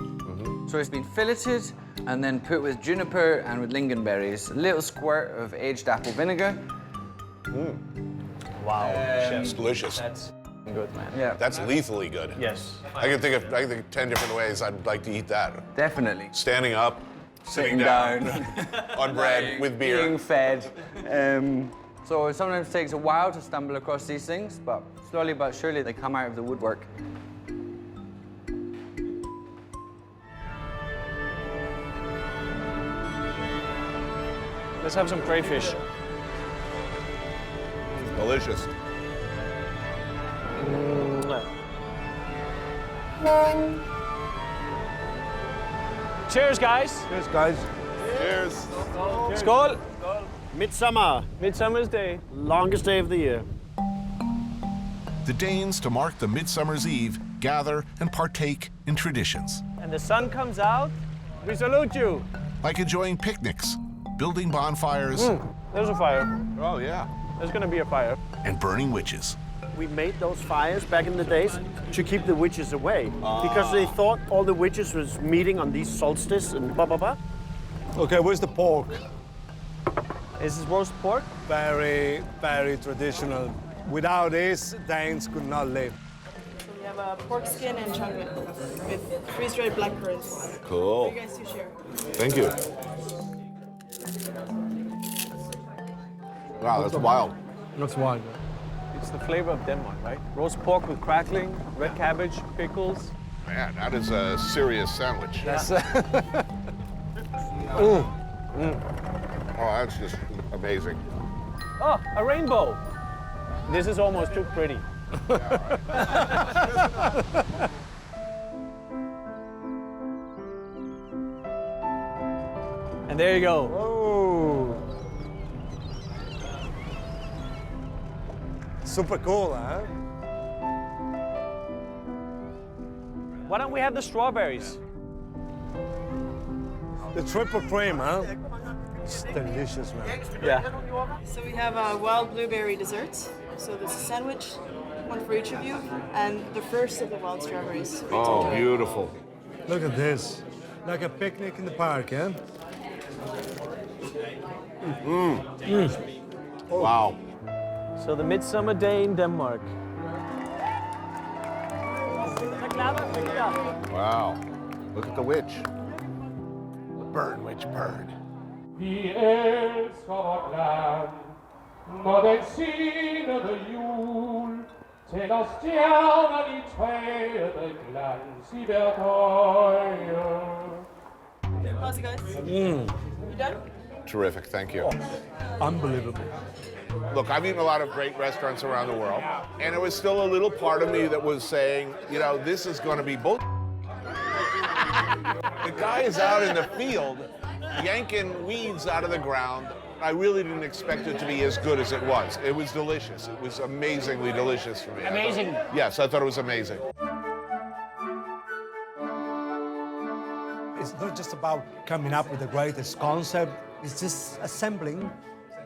So it's been filleted and then put with juniper and with lingonberries, a little squirt of aged apple vinegar. Wow. It's delicious. That's good, man. Yeah. That's lethally good. Yes. I can think of 10 different ways I'd like to eat that. Definitely. Standing up, sitting down, on bread with beer. Being fed. So it sometimes takes a while to stumble across these things, but slowly but surely they come out of the woodwork. Let's have some crayfish. Delicious. Cheers, guys. Cheers, guys. Cheers. Skål. Midsummer. Midsummer's Day. Longest day of the year. The Danes, to mark the Midsummer's Eve, gather and partake in traditions, And the sun comes out, we salute you. like enjoying picnics, building bonfires, There's a fire. Oh, yeah. There's gonna be a fire. and burning witches. We made those fires back in the days to keep the witches away because they thought all the witches was meeting on these solstice and blah, blah, blah. Okay, where's the pork? Is this roast pork? Very, very traditional. Without this, Danes could not live. So we have a pork skin and chocolate with freeze-dried blackberries. Cool. For you guys to share. Thank you. Wow, that's wild. That's wild. It's the flavor of Denmark, right? Roast pork with crackling, red cabbage, pickles. Man, that is a serious sandwich. That's Oh, that's just amazing. Oh, a rainbow. This is almost too pretty. And there you go. Oh. Super cool, huh? Why don't we have the strawberries? The triple cream, huh? It's delicious, man. Yeah. So we have a wild blueberry dessert. So this is a sandwich, one for each of you, and the first of the wild strawberries. for you to Oh, enjoy. beautiful. Look at this. Like a picnic in the park, yeah? Wow. So the midsummer day in Denmark. Wow. Look at the witch. Burn, witch, burn. Vi elsker vort land, når den senede jul tænder stjerner i træet glans i hvert øje. How's it, guys? You done? Terrific, thank you. Unbelievable. Look, I've eaten a lot of great restaurants around the world, and there was still a little part of me that was saying, you know, this is going to be bull. The guy is out in the field yanking weeds out of the ground. I really didn't expect it to be as good as it was. It was delicious. It was amazingly delicious for me. Amazing. Yes, I thought it was amazing. It's not just about coming up with the greatest concept, it's just assembling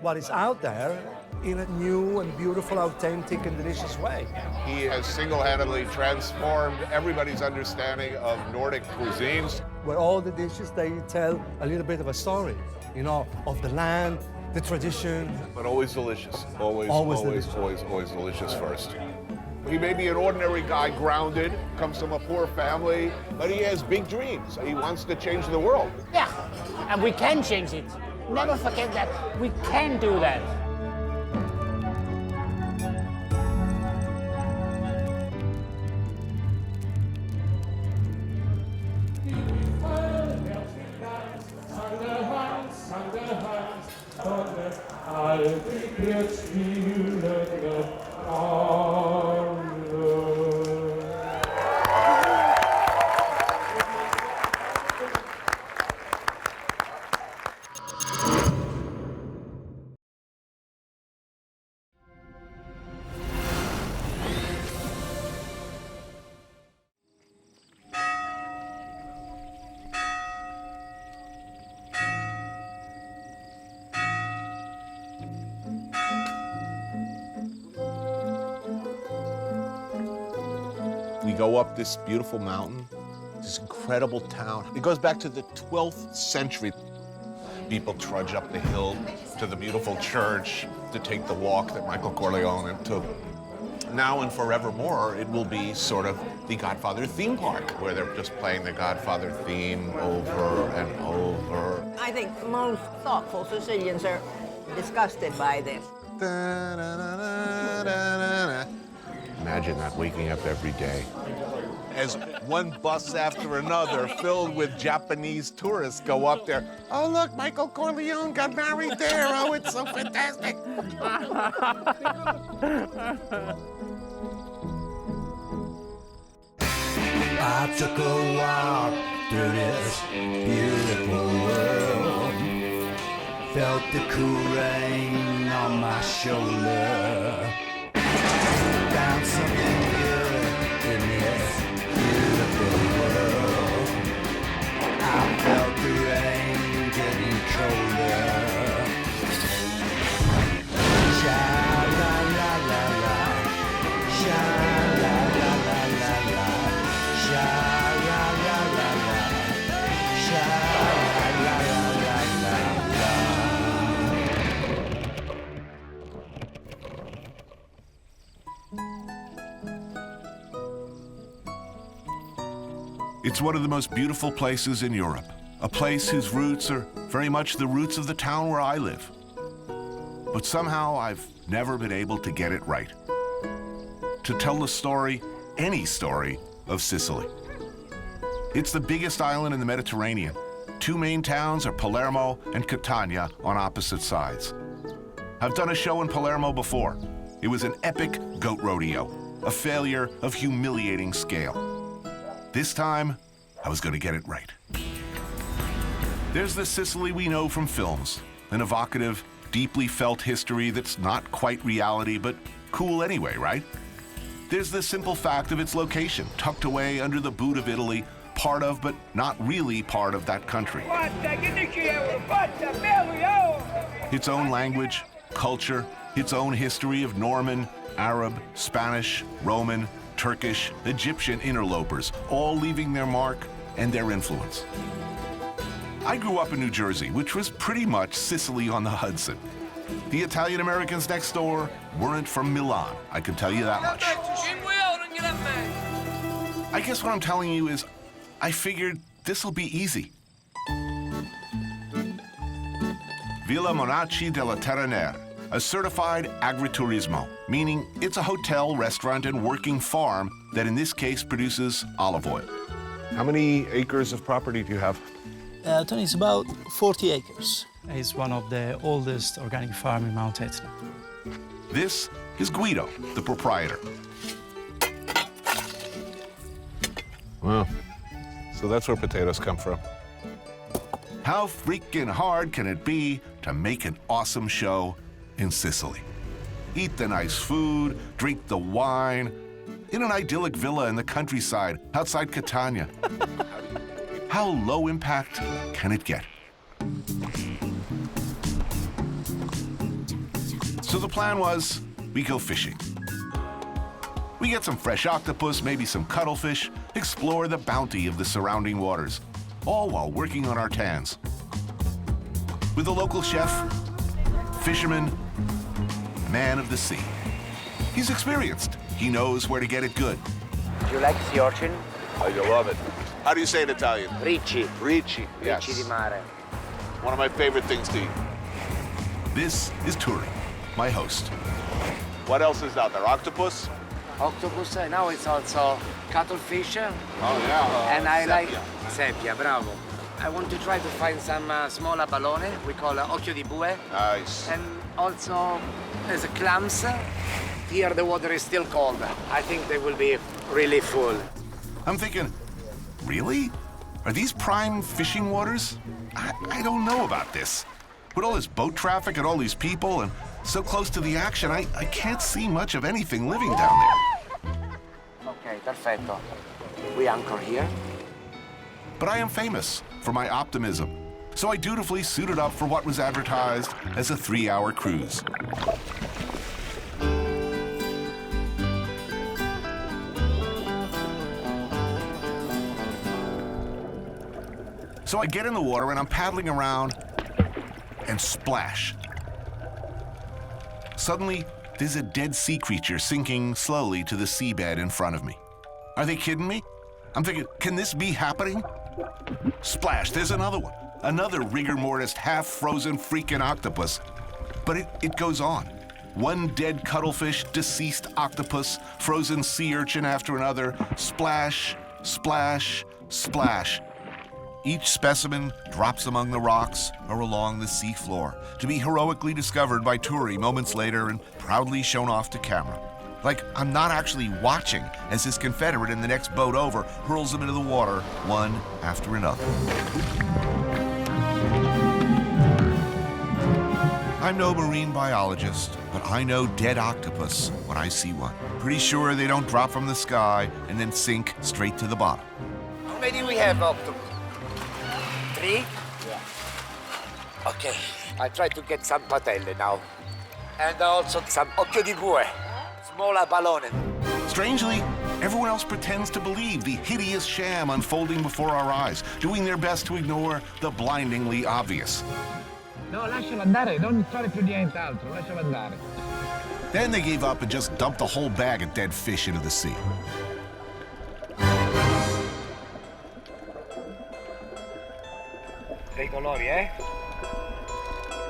what is out there in a new and beautiful, authentic and delicious way. He has single-handedly transformed everybody's understanding of Nordic cuisines. Where all the dishes, they tell a little bit of a story, you know, of the land, the tradition. But always delicious. Always delicious first. He may be an ordinary guy, grounded, comes from a poor family, but he has big dreams. He wants to change the world. Yeah, and we can change it. Never forget that. We can do that. We go up this beautiful mountain, this incredible town. It goes back to the 12th century. People trudge up the hill to the beautiful church to take the walk that Michael Corleone took. Now and forevermore, it will be sort of the Godfather theme park, where they're just playing the Godfather theme over and over. I think most thoughtful Sicilians are disgusted by this. Imagine that, waking up every day. As one bus after another filled with Japanese tourists go up there. Oh, look, Michael Corleone got married there. Oh, it's so fantastic. I took a walk through this beautiful world. Felt the cool rain on my shoulder. Found something good in this beautiful world. I felt the rain getting colder. Sha-la-la-la-la, sha-la-la-la-la-la, sha-la-la-la-la, sha-la-la-la-la-la. It's one of the most beautiful places in Europe, a place whose roots are very much the roots of the town where I live. But somehow I've never been able to get it right. To tell the story, any story, of Sicily. It's the biggest island in the Mediterranean, Two main towns are Palermo and Catania on opposite sides. I've done a show in Palermo before. It was an epic goat rodeo, a failure of humiliating scale. This time, I was going to get it right. There's the Sicily we know from films, an evocative, deeply felt history that's not quite reality, but cool anyway, right? There's the simple fact of its location, tucked away under the boot of Italy, part of, but not really part of that country. Its own language, culture, its own history of Norman, Arab, Spanish, Roman, Turkish, Egyptian interlopers, all leaving their mark and their influence. I grew up in New Jersey, which was pretty much Sicily on the Hudson. The Italian Americans next door weren't from Milan, I can tell you that much. I guess what I'm telling you is, I figured this'll be easy. Villa Monaci della Terranera, a certified agriturismo, meaning it's a hotel, restaurant, and working farm that in this case produces olive oil. How many acres of property do you have? Tony, it's about 40 acres. It's one of the oldest organic farms in Mount Etna. This is Guido, the proprietor. Wow. So that's where potatoes come from. How freaking hard can it be to make an awesome show in Sicily? Eat the nice food, drink the wine, in an idyllic villa in the countryside outside Catania. How low impact can it get? So the plan was, we go fishing. We get some fresh octopus, maybe some cuttlefish, explore the bounty of the surrounding waters, all while working on our tans. With a local chef, fisherman, man of the sea. He's experienced. He knows where to get it good. Do you like sea urchin? Oh, you love it. How do you say it in Italian? Ricci. Ricci, yes. Ricci di mare. One of my favorite things to eat. This is Turi, my host. What else is out there? Octopus? Octopus, now it's also cuttlefish. Oh, yeah. And I sepia. like sepia, bravo. I want to try to find some small abalone, we call occhio di bue. Nice. And also, there's a clams. Here the water is still cold. I think they will be really full. I'm thinking, really? Are these prime fishing waters? I don't know about this. With all this boat traffic and all these people and so close to the action, I can't see much of anything living down there. Okay, perfetto. We anchor here. But I am famous for my optimism, so I dutifully suited up for what was advertised as a 3-hour cruise. So I get in the water and I'm paddling around and splash. Suddenly, there's a dead sea creature sinking slowly to the seabed in front of me. Are they kidding me? I'm thinking, can this be happening? Splash, there's another one. Another rigor mortis, half-frozen freaking octopus. But it goes on. One dead cuttlefish, deceased octopus, frozen sea urchin after another. Splash, splash, splash. Each specimen drops among the rocks or along the sea floor to be heroically discovered by Turi moments later and proudly shown off to camera. Like I'm not actually watching as his Confederate in the next boat over hurls them into the water, one after another. I'm no marine biologist, but I know dead octopus when I see one. Pretty sure they don't drop from the sky and then sink straight to the bottom. How many we have octopus? 3? Yeah. Okay, I try to get some patelle now. And also some occhio di bue, small abalone. Strangely, everyone else pretends to believe the hideous sham unfolding before our eyes, doing their best to ignore the blindingly obvious. No, lascialo andare, non fare più nient'altro, lascialo andare. Then they gave up and just dumped the whole bag of dead fish into the sea.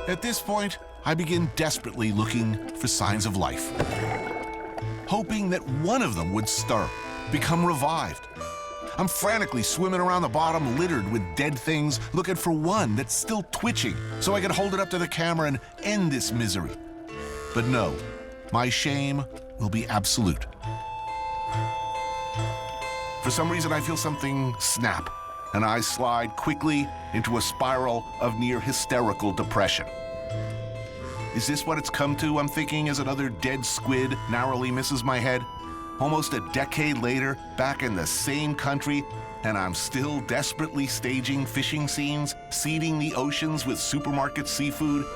At this point, I begin desperately looking for signs of life, hoping that one of them would stir, become revived. I'm frantically swimming around the bottom littered with dead things, looking for one that's still twitching so I can hold it up to the camera and end this misery. But no, my shame will be absolute. For some reason, I feel something snap, and I slide quickly into a spiral of near hysterical depression. Is this what it's come to, I'm thinking, as another dead squid narrowly misses my head? Almost a decade later, back in the same country, and I'm still desperately staging fishing scenes, seeding the oceans with supermarket seafood,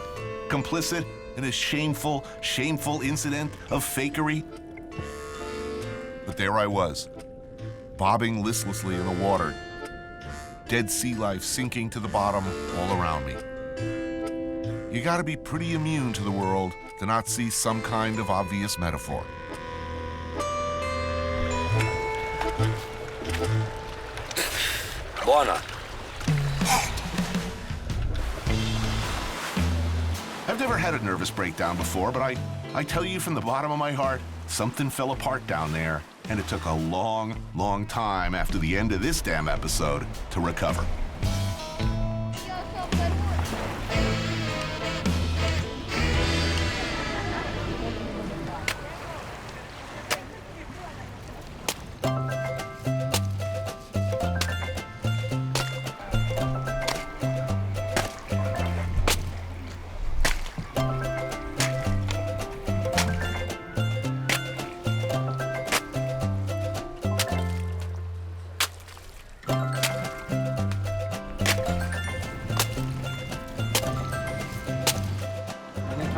complicit in a shameful, shameful incident of fakery. But there I was, bobbing listlessly in the water, dead sea life sinking to the bottom all around me. You gotta be pretty immune to the world to not see some kind of obvious metaphor. Buona. I've never had a nervous breakdown before, but I tell you from the bottom of my heart, something fell apart down there, and it took a long, long time after the end of this damn episode to recover.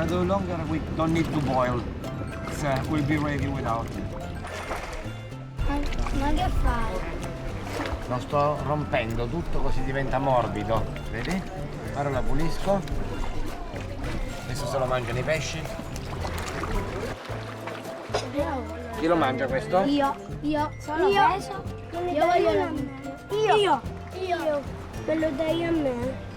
No longer we don't need to boil. We'll be ready without it. Ma che fai? Lo sto rompendo tutto così diventa morbido. Vedi? Ora la pulisco. Adesso se lo mangiano i pesci. Chi lo mangia questo? Io. Sono preso. Io voglio la Io. Quello dai a me.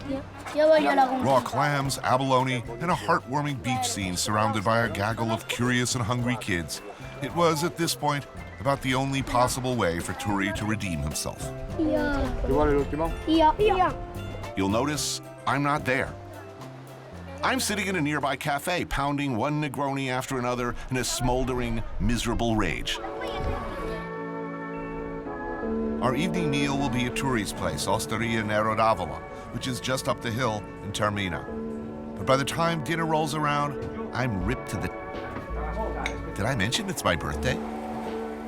Io voglio la Raw clams, abalone, and a heartwarming beach scene surrounded by a gaggle of curious and hungry kids. It was, at this point, about the only possible way for Turi to redeem himself. Io. Chi vuole l'ultimo? Io. You'll notice I'm not there. I'm sitting in a nearby cafe, pounding one Negroni after another in a smoldering, miserable rage. Our evening meal will be at Turi's place, Osteria Nero d'Avola, which is just up the hill in Taormina. But by the time dinner rolls around, I'm ripped to the... Did I mention it's my birthday?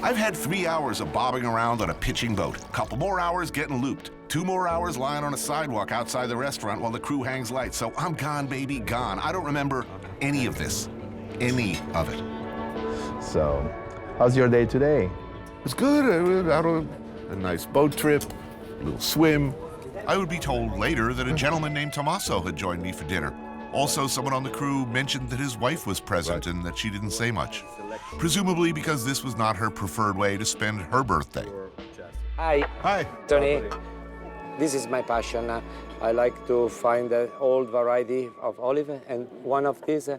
I've had 3 hours of bobbing around on a pitching boat, a couple more hours getting looped, 2 more hours lying on a sidewalk outside the restaurant while the crew hangs lights. So I'm gone, baby, gone. I don't remember any of this. Any of it. So, how's your day today? It's good. I went out on a nice boat trip, a little swim. I would be told later that a gentleman named Tommaso had joined me for dinner. Also, someone on the crew mentioned that his wife was present and that she didn't say much. Presumably because this was not her preferred way to spend her birthday. Hi. Hi. Tony, this is my passion. I like to find an old variety of olive, and one of these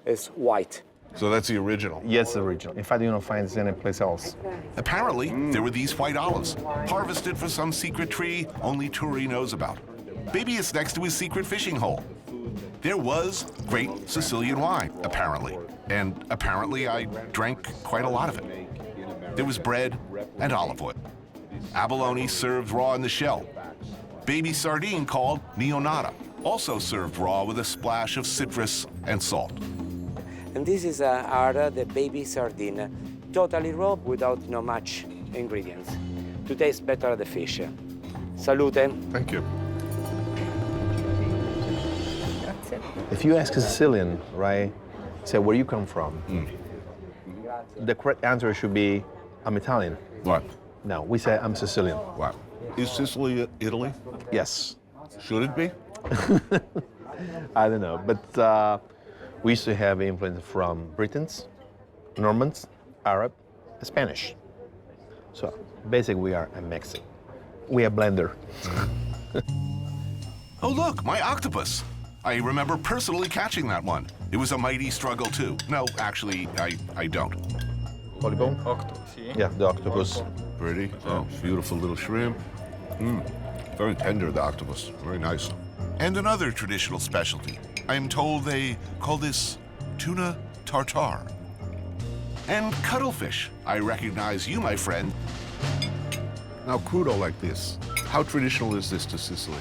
is white. So that's the original? Yes, original. In fact, you don't find this anyplace else. Apparently, there were these white olives, harvested from some secret tree only Turi knows about. Maybe it's next to his secret fishing hole. There was great Sicilian wine, apparently. And apparently, I drank quite a lot of it. There was bread and olive oil. Abalone served raw in the shell. Baby sardine called neonata, also served raw with a splash of citrus and salt. And this is the baby sardine, totally raw without no much ingredients, to taste better the fish. Salute. Thank you. If you ask a Sicilian, right, say where you come from, the correct answer should be, I'm Italian. What? No, we say I'm Sicilian. Wow. Is Sicily Italy? Yes. Should it be? I don't know, but we used to have influence from Britons, Normans, Arab, Spanish. So basically we are a Mexican. We are blender. Oh look, my octopus. I remember personally catching that one. It was a mighty struggle too. No, actually, I don't. Polybone? Octopus, Yeah, the octopus. Pretty. Oh, beautiful little shrimp. Very tender, the octopus. Very nice. And another traditional specialty. I'm told they call this tuna tartare. And cuttlefish. I recognize you, my friend. Now, crudo like this, how traditional is this to Sicily?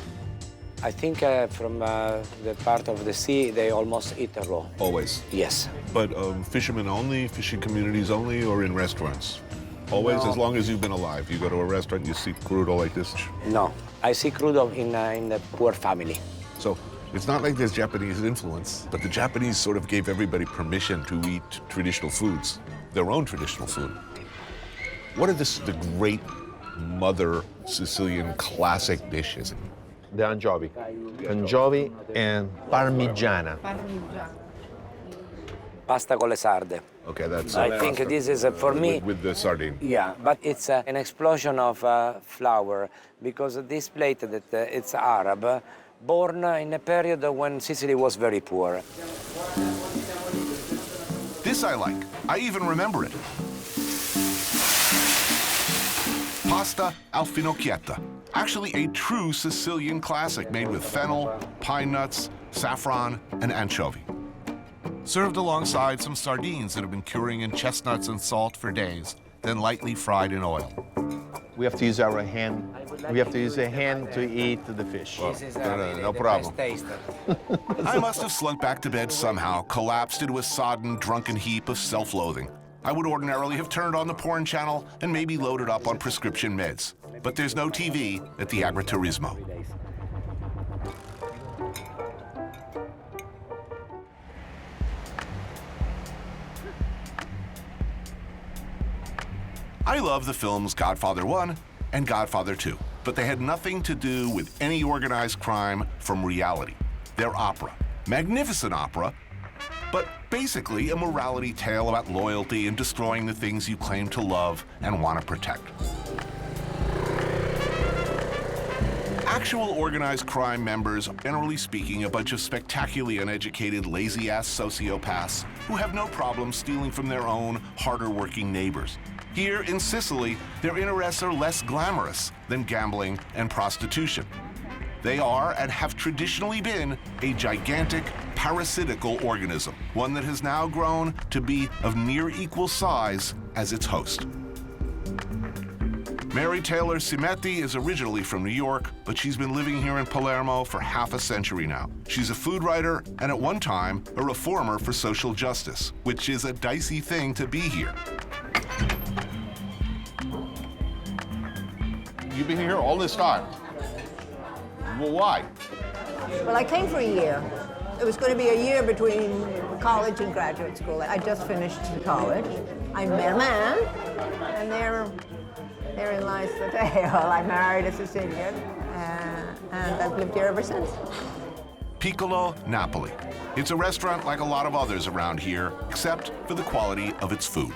I think from the part of the sea, they almost eat raw. Always? Yes. But fishermen only, fishing communities only, or in restaurants? Always, No. as long as you've been alive. You go to a restaurant, you see crudo like this? No, I see crudo in the poor family. So it's not like there's Japanese influence, but the Japanese sort of gave everybody permission to eat traditional foods, their own traditional food. What are the great mother Sicilian classic dishes? The anchovy. Anchovy and parmigiana. Pasta con le sarde. Okay, that's I think this is for me. With the sardine. Yeah, but it's an explosion of flour because this plate that it's Arab, born in a period when Sicily was very poor. This I like. I even remember it. Pasta al finocchietta. Actually a true Sicilian classic made with fennel, pine nuts, saffron, and anchovy. Served alongside some sardines that have been curing in chestnuts and salt for days, then lightly fried in oil. We have to use our hand. We have to use a hand to eat the fish. This is no problem. Best taste. I must have slunk back to bed somehow, collapsed into a sodden, drunken heap of self-loathing. I would ordinarily have turned on the porn channel and maybe loaded up on prescription meds. But there's no TV at the Agriturismo. I love the films Godfather 1 and Godfather 2, but they had nothing to do with any organized crime from reality. They're opera, magnificent opera, but basically a morality tale about loyalty and destroying the things you claim to love and want to protect. Actual organized crime members are, generally speaking, a bunch of spectacularly uneducated, lazy-ass sociopaths who have no problem stealing from their own harder-working neighbors. Here in Sicily, their interests are less glamorous than gambling and prostitution. They are, and have traditionally been, a gigantic, parasitical organism, one that has now grown to be of near equal size as its host. Mary Taylor Cimetti is originally from New York, but she's been living here in Palermo for half a century now. She's a food writer and at one time a reformer for social justice, which is a dicey thing to be here. You've been here all this time. Well, why? Well, I came for a year. It was going to be a year between college and graduate school. I just finished college. I met a man, and therein lies the tale. I married a Sicilian, and I've lived here ever since. Piccolo Napoli. It's a restaurant like a lot of others around here, except for the quality of its food.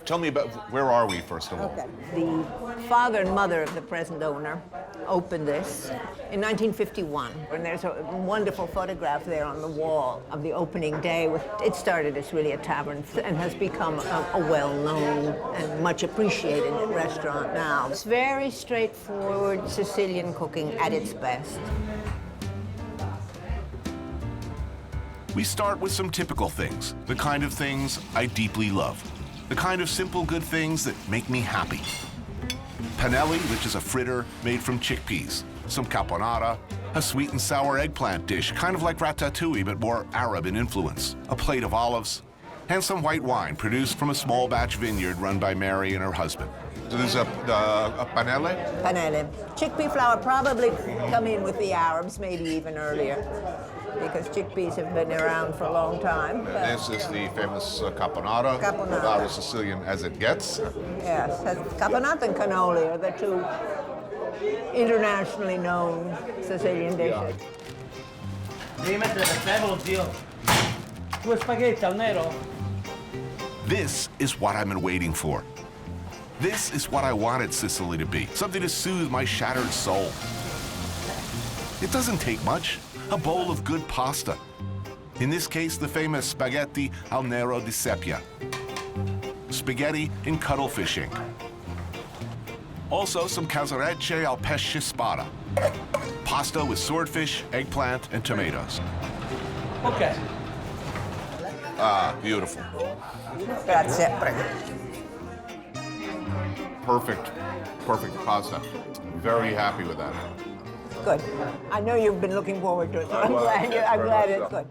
Tell me about, where are we, first of all? Okay. The father and mother of the present owner opened this in 1951. And there's a wonderful photograph there on the wall of the opening day. It started as really a tavern and has become a well-known and much appreciated restaurant now. It's very straightforward Sicilian cooking at its best. We start with some typical things, the kind of things I deeply love. The kind of simple good things that make me happy. Pannelli, which is a fritter made from chickpeas. Some caponata, a sweet and sour eggplant dish, kind of like ratatouille, but more Arab in influence. A plate of olives, and some white wine produced from a small batch vineyard run by Mary and her husband. So this is a pannelle? Pannelle. Chickpea flour probably come in with the Arabs, maybe even earlier, because chickpeas have been around for a long time. This is the famous caponata, about as Sicilian as it gets. Yes, caponata and cannoli are the two internationally known Sicilian dishes. Devi mettere per tavolo, zio. 2 spaghetti al nero. This is what I've been waiting for. This is what I wanted Sicily to be, something to soothe my shattered soul. It doesn't take much. A bowl of good pasta. In this case, the famous spaghetti al nero di seppia. spaghetti in cuttlefish ink. Also some calzarece al pesce spada, pasta with swordfish, eggplant, and tomatoes. Okay. Ah, beautiful. Grazie, prego. Perfect pasta. Very happy with that. Good. I know you've been looking forward to it, so I'm glad it's good.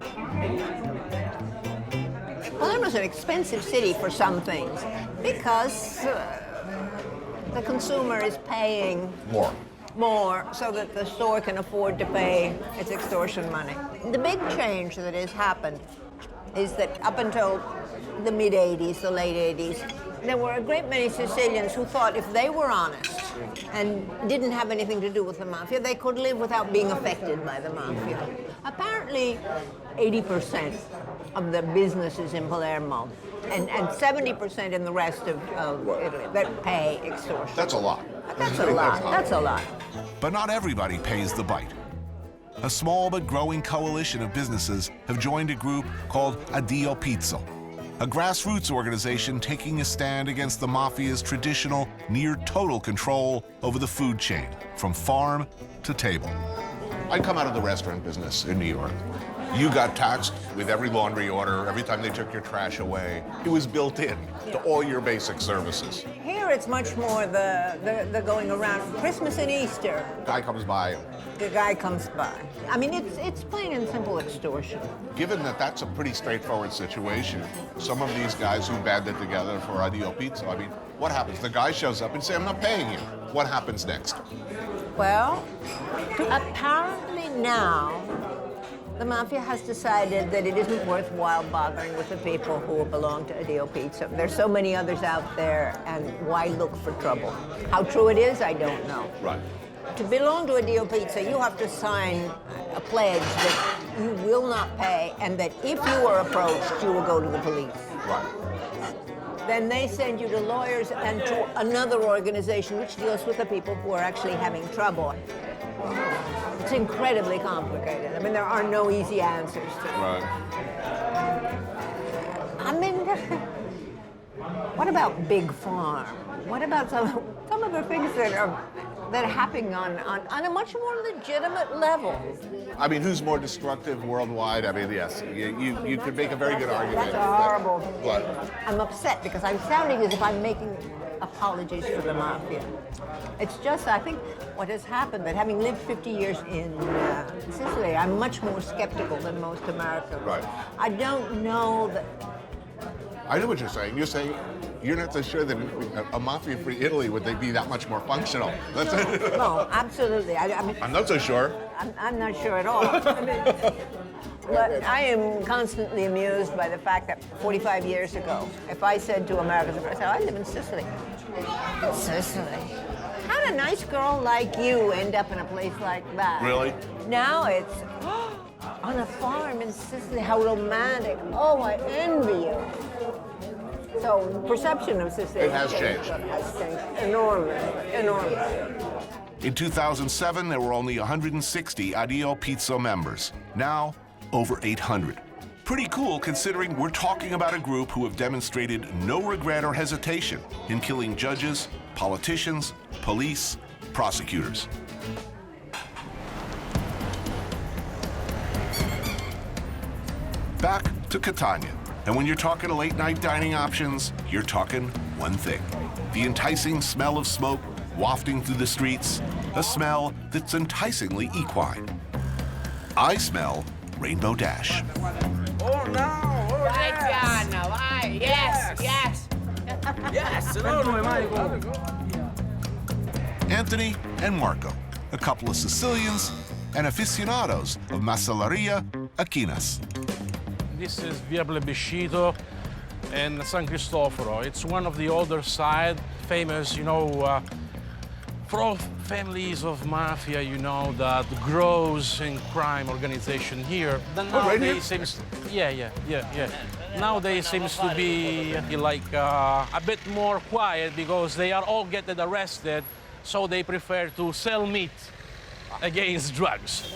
Palermo's an expensive city for some things because the consumer is paying more so that the store can afford to pay its extortion money. The big change that has happened is that up until the mid-'80s, the late '80s, there were a great many Sicilians who thought if they were honest and didn't have anything to do with the mafia, they could live without being affected by the mafia. Apparently, 80% of the businesses in Palermo and 70% in the rest of Italy that pay extortion. That's a lot. That's a lot. That's a lot. But not everybody pays the bite. A small but growing coalition of businesses have joined a group called Addio Pizzo, a grassroots organization taking a stand against the mafia's traditional, near-total control over the food chain, from farm to table. I come out of the restaurant business in New York. You got taxed with every laundry order, every time they took your trash away. It was built in to all your basic services. Here it's much more the going around Christmas and Easter. Guy comes by. The guy comes by. I mean, it's plain and simple extortion. Given that that's a pretty straightforward situation, some of these guys who band it together for Addio Pizza, I mean, what happens? The guy shows up and says, I'm not paying you. What happens next? Well, apparently now, the mafia has decided that it isn't worthwhile bothering with the people who belong to Addio Pizza. There's so many others out there, and why look for trouble? How true it is, I don't know. Right. To belong to Addio Pizza, you have to sign a pledge that you will not pay, and that if you are approached, you will go to the police. Right. Then they send you to lawyers and to another organization which deals with the people who are actually having trouble. It's incredibly complicated. I mean, there are no easy answers to it. Right. I mean, what about Big Farm? What about some of the things that are happening on a much more legitimate level? I mean, who's more destructive worldwide? I mean, yes, you could make a very good argument. That's a horrible. What? I'm upset because I'm sounding as if I'm making apologies for the mafia. It's just, I think, what has happened, that having lived 50 years in Sicily, I'm much more skeptical than most Americans. Right. I don't know that. I know what you're saying. You're saying you're not so sure that a mafia-free Italy would they be that much more functional. That's it. No, absolutely. I mean, I'm not so sure. I'm not sure at all. I mean, but I am constantly amused by the fact that 45 years ago, if I said to Americans, I said, I live in Sicily. Sicily? How did a nice girl like you end up in a place like that? Really? Now it's on a farm in Sicily. How romantic. Oh, I envy you. So perception of Sicily has changed. Has changed enormously. In 2007, there were only 160 Addio Pizza members. Now, over 800. Pretty cool considering we're talking about a group who have demonstrated no regret or hesitation in killing judges, politicians, police, prosecutors. Back to Catania. And when you're talking late-night dining options, you're talking one thing. The enticing smell of smoke wafting through the streets, a smell that's enticingly equine. I smell Rainbow Dash. Oh no! Oh yes! Vai! Yes! Yes! Yes! Anthony and Marco, a couple of Sicilians and aficionados of Macelleria Aquinas. This is Via Plebiscito and San Cristoforo. It's one of the older side, famous, pro families of mafia, that grows in crime organization here. Then nowadays seems, yeah. Nowadays seems to be like a bit more quiet because they are all getting arrested, so they prefer to sell meat against drugs.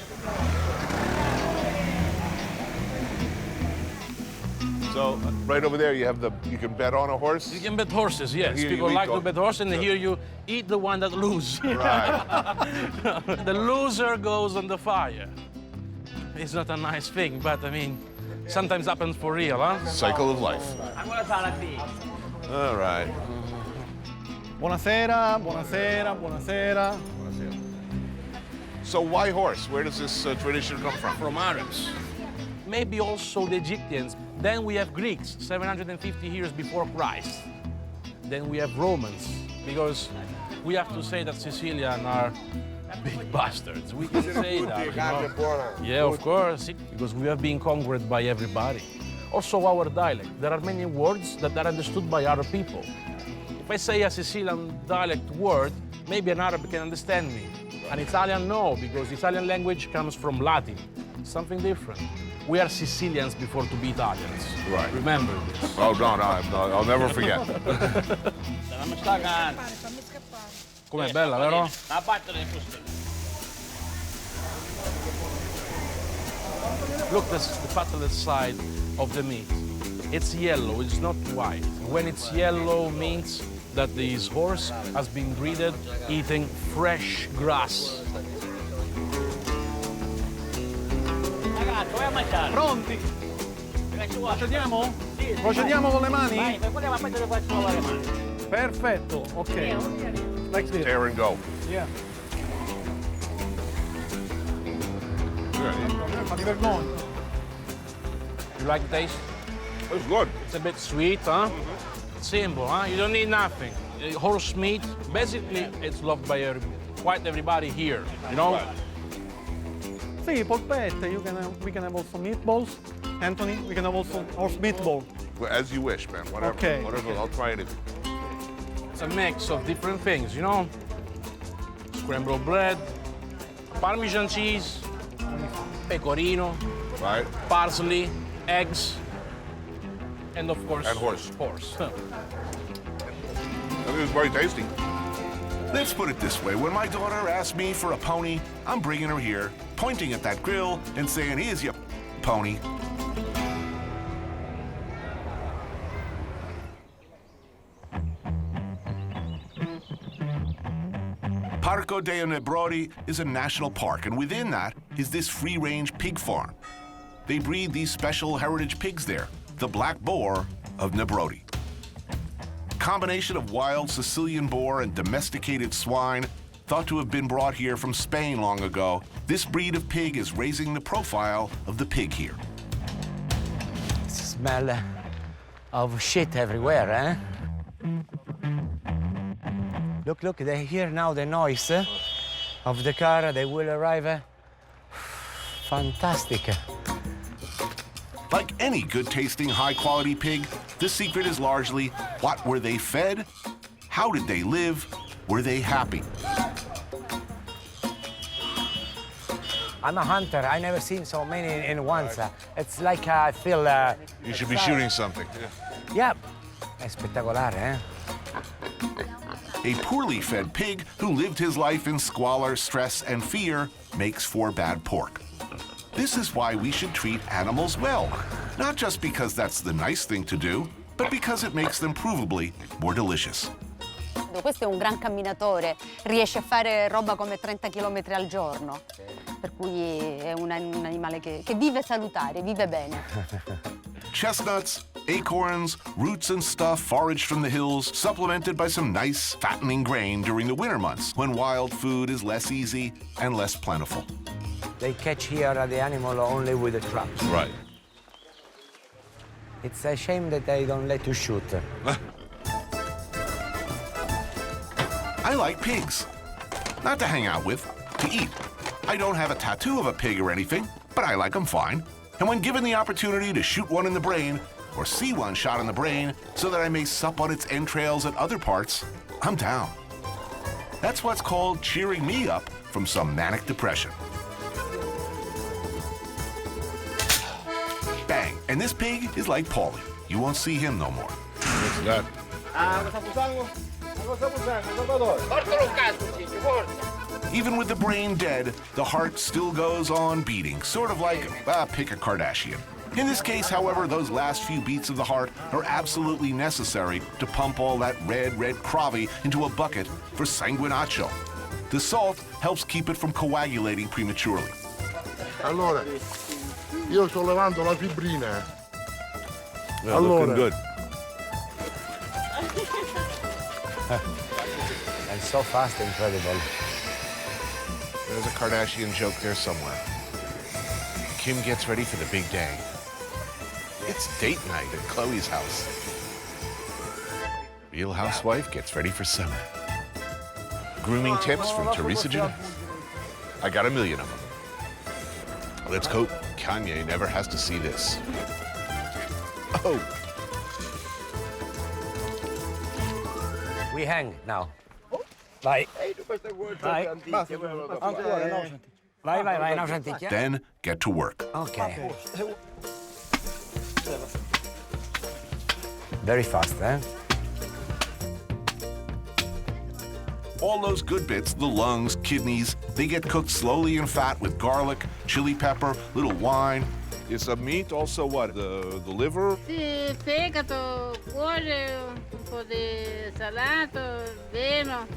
So right over there, you can bet on a horse. You can bet horses, yes. Here People you like eat to bet horses, and here you eat the one that loses. Right. The loser goes on the fire. It's not a nice thing, but I mean, sometimes happens for real, huh? Cycle of life. All right. Buonasera, buonasera, buonasera. So why horse? Where does this tradition come from? From Arabs. Maybe also the Egyptians. Then we have Greeks, 750 years before Christ. Then we have Romans, because we have to say that Sicilians are big bastards. We can say that. You know? Yeah, of course, because we have been conquered by everybody. Also our dialect. There are many words that are understood by other people. If I say a Sicilian dialect word, maybe an Arab can understand me. An Italian, no, because Italian language comes from Latin. Something different. We are Sicilians before to be Italians. Right. Remember this. Oh, no, I'll never forget. Com'è bella, vero? Look, the fattest side of the meat. It's yellow, it's not white. When it's yellow, means that this horse has been breeded eating fresh grass. Pronti? Procediamo? Procediamo con le mani? Vai, poi la faccio lavare le mani. Perfetto, ok. Like this. Tear and go. Yeah. Ma di vergogna. You like the taste? It's good. It's a bit sweet, huh? Simple, huh? You don't need nothing. Horse meat, basically, it's loved by quite everybody here, you know? Sì, polpette. We can have also meatballs. Anthony, we can have also horse meatball. Well, as you wish, man. Whatever. Okay. Whatever. I'll try anything. It's a mix of different things, you know? Scrambled bread, Parmesan cheese, pecorino, right? Parsley, eggs, and of course, and horse. Horse. That is very tasty. Let's put it this way. When my daughter asks me for a pony, I'm bringing her here, pointing at that grill and saying, here's your pony. Parco dei Nebrodi is a national park, and within that is this free-range pig farm. They breed these special heritage pigs there, the black boar of Nebrodi. Combination of wild Sicilian boar and domesticated swine, thought to have been brought here from Spain long ago, this breed of pig is raising the profile of the pig here. Smell of shit everywhere, eh? Look, they hear now the noise of the car. They will arrive. Fantastic. Like any good-tasting, high-quality pig, the secret is largely, what were they fed? How did they live? Were they happy? I'm a hunter. I never seen so many in once. It's like I feel... You should be shooting something. Yeah. È spettacolare, eh? A poorly fed pig who lived his life in squalor, stress, and fear makes for bad pork. This is why we should treat animals well. Not just because that's the nice thing to do, but because it makes them provably more delicious. Questo è un gran camminatore, riesce a fare roba come 30 km al giorno, per cui è un animale che vive salutare, vive bene. Chestnuts, acorns, roots and stuff foraged from the hills, supplemented by some nice, fattening grain during the winter months, when wild food is less easy and less plentiful. They catch here the animal only with the traps. Right. It's a shame that they don't let you shoot. I like pigs. Not to hang out with, to eat. I don't have a tattoo of a pig or anything, but I like them fine. And when given the opportunity to shoot one in the brain, or see one shot in the brain, so that I may sup on its entrails and other parts, I'm down. That's what's called cheering me up from some manic depression. Bang, and this pig is like Paulie. You won't see him no more. What's that? Even with the brain dead, the heart still goes on beating, sort of like, pick a Kardashian. In this case, however, those last few beats of the heart are absolutely necessary to pump all that red cravi into a bucket for sanguinaccio. The salt helps keep it from coagulating prematurely. Allora, io sto levando la fibrina. Yeah, looking good. And so fast, incredible. There's a Kardashian joke there somewhere. Kim gets ready for the big day. It's date night at Chloe's house. Real housewife gets ready for summer. Grooming tips from Teresa Jeanette. I got 1 million of them. Let's hope Kanye never has to see this. Oh. We hang now. Vai. Vai. Vai, una franticchia. Then get to work. Okay. Very fast, eh? All those good bits, the lungs, kidneys, they get cooked slowly in fat with garlic, chili pepper, little wine. Is the meat also what? The liver? Sì, fegato, cuore, un po' di salato, vino,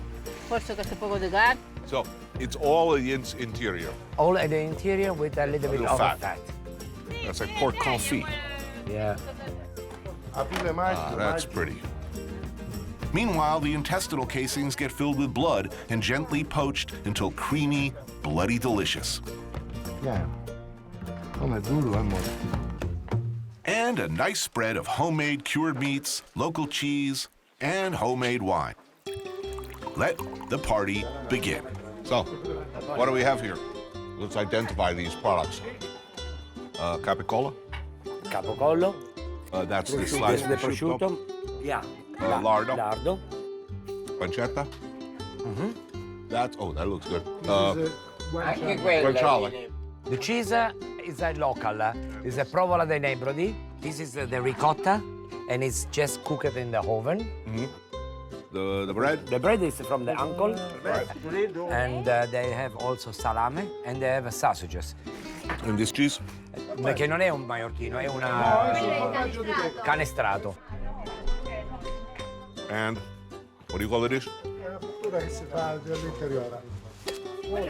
forse qualche poco di carne. So it's all in the interior. All in the interior with a little bit of fat. That's like pork confit. Yeah. Ah, that's pretty. Meanwhile, the intestinal casings get filled with blood and gently poached until creamy, bloody delicious. Yeah. Come duro, amore. And a nice spread of homemade cured meats, local cheese, and homemade wine. Let the party begin. So, what do we have here? Let's identify these products. Capicola? Capocollo. That's the sliced This is the prosciutto. Yeah. Lardo. Lardo. Pancetta? That looks good. Anche guanciale. The cheese is a local. It's a provola dei Nebrodi. This is the ricotta, and it's just cooked in the oven. The bread? The bread is from the uncle. Right. And they have also salame, and they have sausages. And this cheese? Perché non è un maiorchino, è una canestrato. And what do you call it?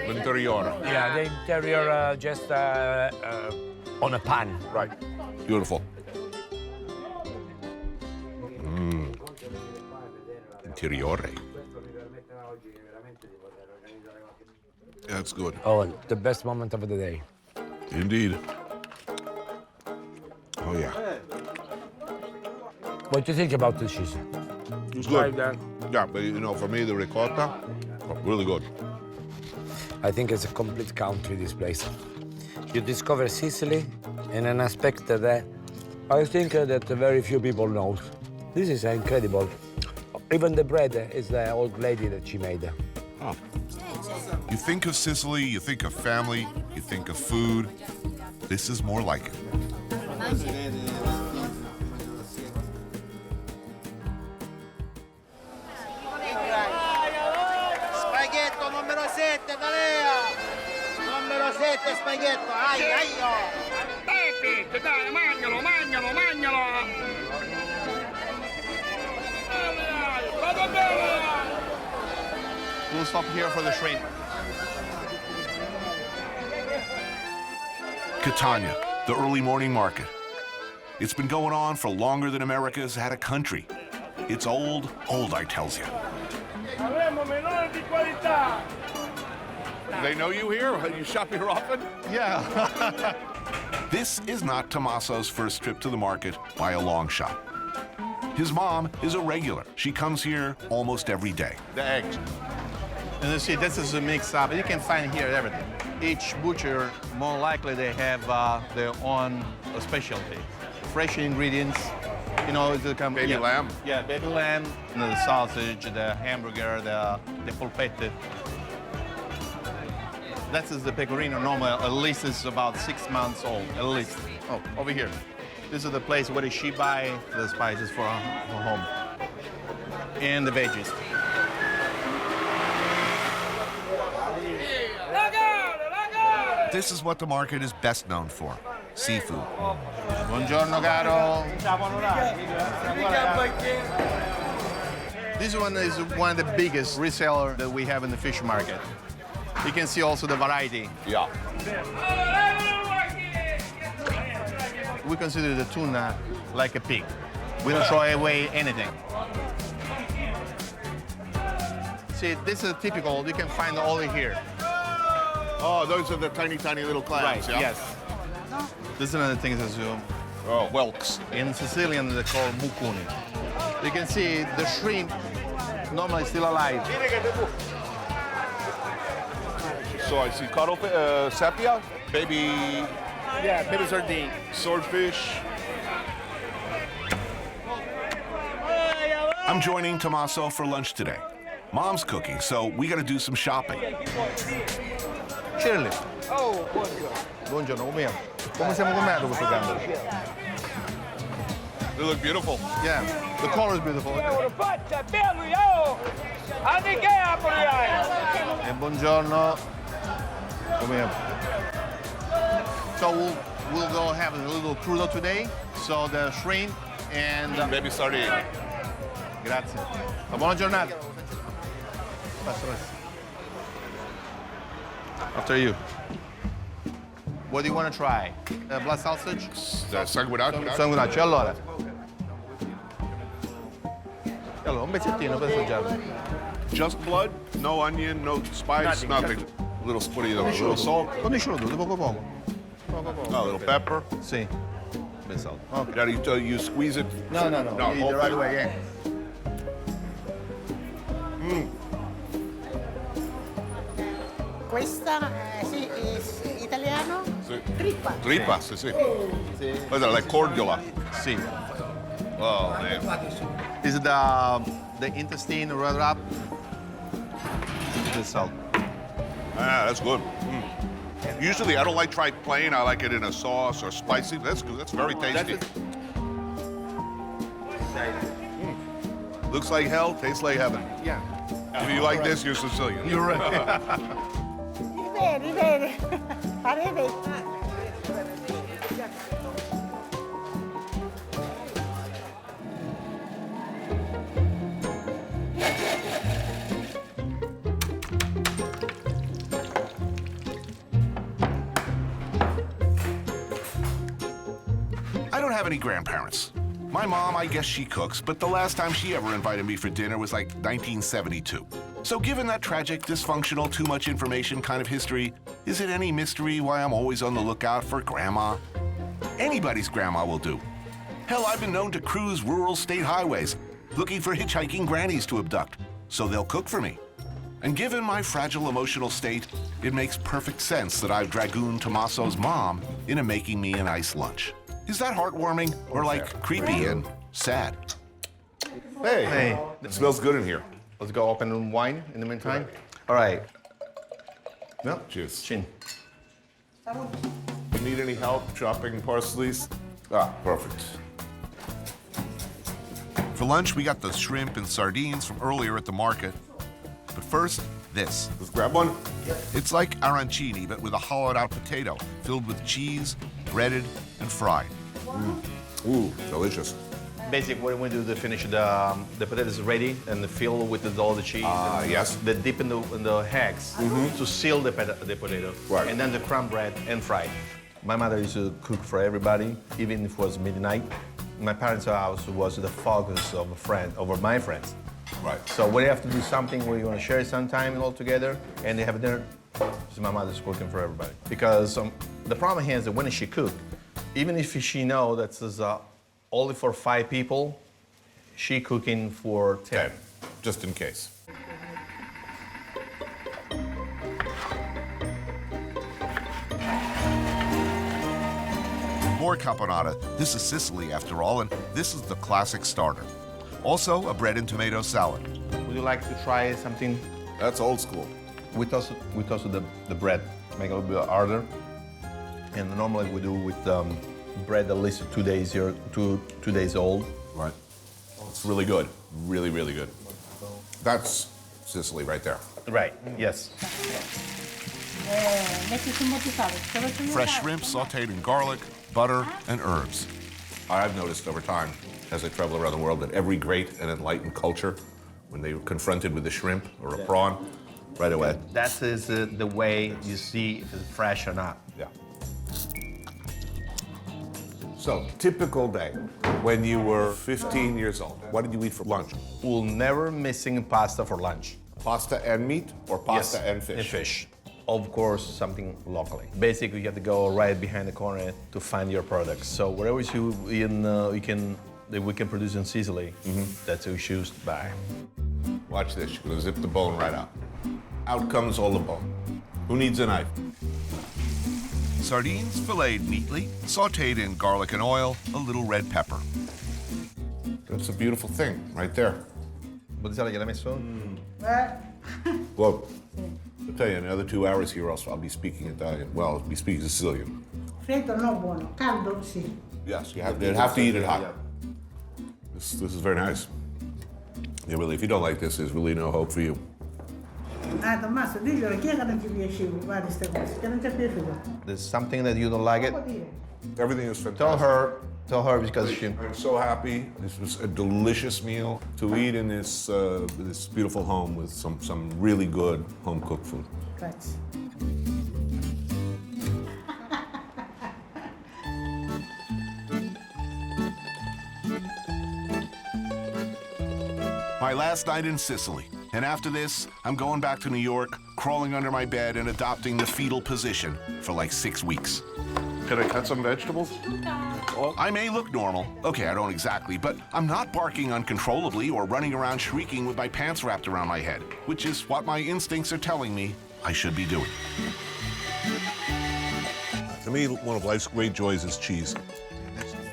L'interiore. Yeah, the interior just on a pan. Right. Beautiful. Interiore. That's good. Oh, the best moment of the day. Indeed. Oh, yeah. What do you think about the cheese? It's good. Yeah, but you know, for me, the ricotta, really good. I think it's a complete country, this place. You discover Sicily in an aspect that I think that very few people know. This is incredible. Even the bread is the old lady that she made. Oh. You think of Sicily, you think of family, you think of food. This is more like it. Spaghetto numero 7, Dalea! Numero 7 spaghetto, ai, Pepe, dai, mangialo, mangialo, mangialo! We'll stop here for the shrimp. Catania, the early morning market. It's been going on for longer than America's had a country. It's old, I tells you. They know you here? You shop here often? Yeah. This is not Tommaso's first trip to the market by a long shot. His mom is a regular. She comes here almost every day. The eggs. And you see, this is a mix up. You can find here everything. Each butcher, more likely they have their own specialty. Fresh ingredients, you know, baby lamb. Yeah, baby lamb, the sausage, the hamburger, the polpette. That is the pecorino Noma. At least it's about 6 months old, at least. Oh, over here. This is the place where she buy the spices for home. And the veggies. This is what the market is best known for. seafood. Buongiorno, caro. This one is one of the biggest resellers that we have in the fish market. You can see also the variety. Yeah. We consider the tuna like a pig. We don't throw away anything. See, this is typical. You can find all here. Oh, those are the tiny, tiny little clams, Right, yeah? yes. This is another thing as well. Oh, whelks. In Sicilian, they're called mucuni. You can see the shrimp normally still alive. So I see cuttlefish, sepia, baby... Yeah, baby sardine. Swordfish. I'm joining Tommaso for lunch today. Mom's cooking, so we gotta do some shopping. Shirley. Oh, buongiorno. Buongiorno, come siamo combinato questo gambero? They look beautiful. Yeah, the color is beautiful. E buongiorno. So we'll go have a little crudo today. So the shrimp and baby sardine. Grazie. Buona giornata. After you. What do you want to try? Blood sausage? Sanguinaccio. Sanguinaccio, allora. Allora, un pezzettino per assaggiarlo. Just blood, no onion, no spice, nothing. A little split of a little salt. Condiscilo tutto, poco poco. A little pepper. Sì. Ben salto. Okay. Now you squeeze it? No. You eat the right way, yeah. Questa sì, è italiano? Sì. Trippa. Trippa, sì. Questa è la cordula. Sì. Oh, man. This is the intestine rolled up. The salt. Ah, that's good. Usually I don't like try plain. I like it in a sauce or spicy. That's good. That's very tasty. Looks like hell, tastes like heaven. Yeah. If you like this, you're Sicilian. You're right. Rivede. Parete. I don't have any grandparents. My mom, I guess she cooks, but the last time she ever invited me for dinner was like 1972. So given that tragic, dysfunctional, too much information kind of history, is it any mystery why I'm always on the lookout for grandma? Anybody's grandma will do. Hell, I've been known to cruise rural state highways, looking for hitchhiking grannies to abduct, so they'll cook for me. And given my fragile emotional state, it makes perfect sense that I've dragooned Tommaso's mom into making me a nice lunch. Is that heartwarming or like creepy and sad? Hey. It smells good in here. Let's go open wine in the meantime. All right. No, cheers. Chin. You need any help chopping parsleys? Ah, perfect. For lunch, we got the shrimp and sardines from earlier at the market. But first, this. Let's grab one. It's like arancini, but with a hollowed-out potato, filled with cheese, breaded, and fried. Ooh, delicious. Basically, what we do to finish the potatoes ready and fill with all the cheese. Yes. The dip in the eggs to seal the potato. Right. And then the crumb bread and fried. My mother used to cook for everybody, even if it was midnight. My parents' house was the focus of my friends. Right. So when you have to do something where you want to share some time all together and they have dinner, so my mother's cooking for everybody. Because the problem here is that when she cooks, even if she knows that it's only for 5 people, she cooking for 10. Okay, just in case. More caponata. This is Sicily, after all, and this is the classic starter. Also, a bread and tomato salad. Would you like to try something? That's old school. We toast the bread, make it a little bit harder. And normally we do with bread at least 2 days here, two days old. Right. It's really good. Really, really good. That's Sicily right there. Right, yes. Fresh shrimp sauteed in garlic, butter, and herbs. I've noticed over time, as I travel around the world, that every great and enlightened culture, when they were confronted with a shrimp or a prawn, right away. That is the way you see if it's fresh or not. Yeah. So, typical day, when you were 15 years old, what did you eat for lunch? We'll never missing pasta for lunch. Pasta and meat, or pasta and fish? And fish. Of course, something locally. Basically, you have to go right behind the corner to find your products. So whatever we can produce in Sicily, that's what we choose to buy. Watch this, you're gonna zip the bone right out. Out comes all the bone. Who needs a knife? Sardines filleted neatly, sautéed in garlic and oil, a little red pepper. That's a beautiful thing, right there. Botticelli, messo? Well, I'll tell you, in the other 2 hours here, I'll be speaking Italian. Well, I'll be speaking Sicilian. Freddo no buono, caldo sì. Yes, you have to eat it hot. This is very nice. Yeah, really, if you don't like this, there's really no hope for you. Ah, Tommaso, diglielo, chi è che non ti piaceva fare queste cose? Che non ti è piaciuto? There's something that you don't like it. Everything is fantastic. Tell her because I'm so happy. This was a delicious meal to eat in this this beautiful home with some really good home cooked food. Grazie. My last night in Sicily. And after this, I'm going back to New York, crawling under my bed and adopting the fetal position for like 6 weeks. Can I cut some vegetables? I may look normal. Okay, I don't exactly, but I'm not barking uncontrollably or running around shrieking with my pants wrapped around my head, which is what my instincts are telling me I should be doing. To me, one of life's great joys is cheese.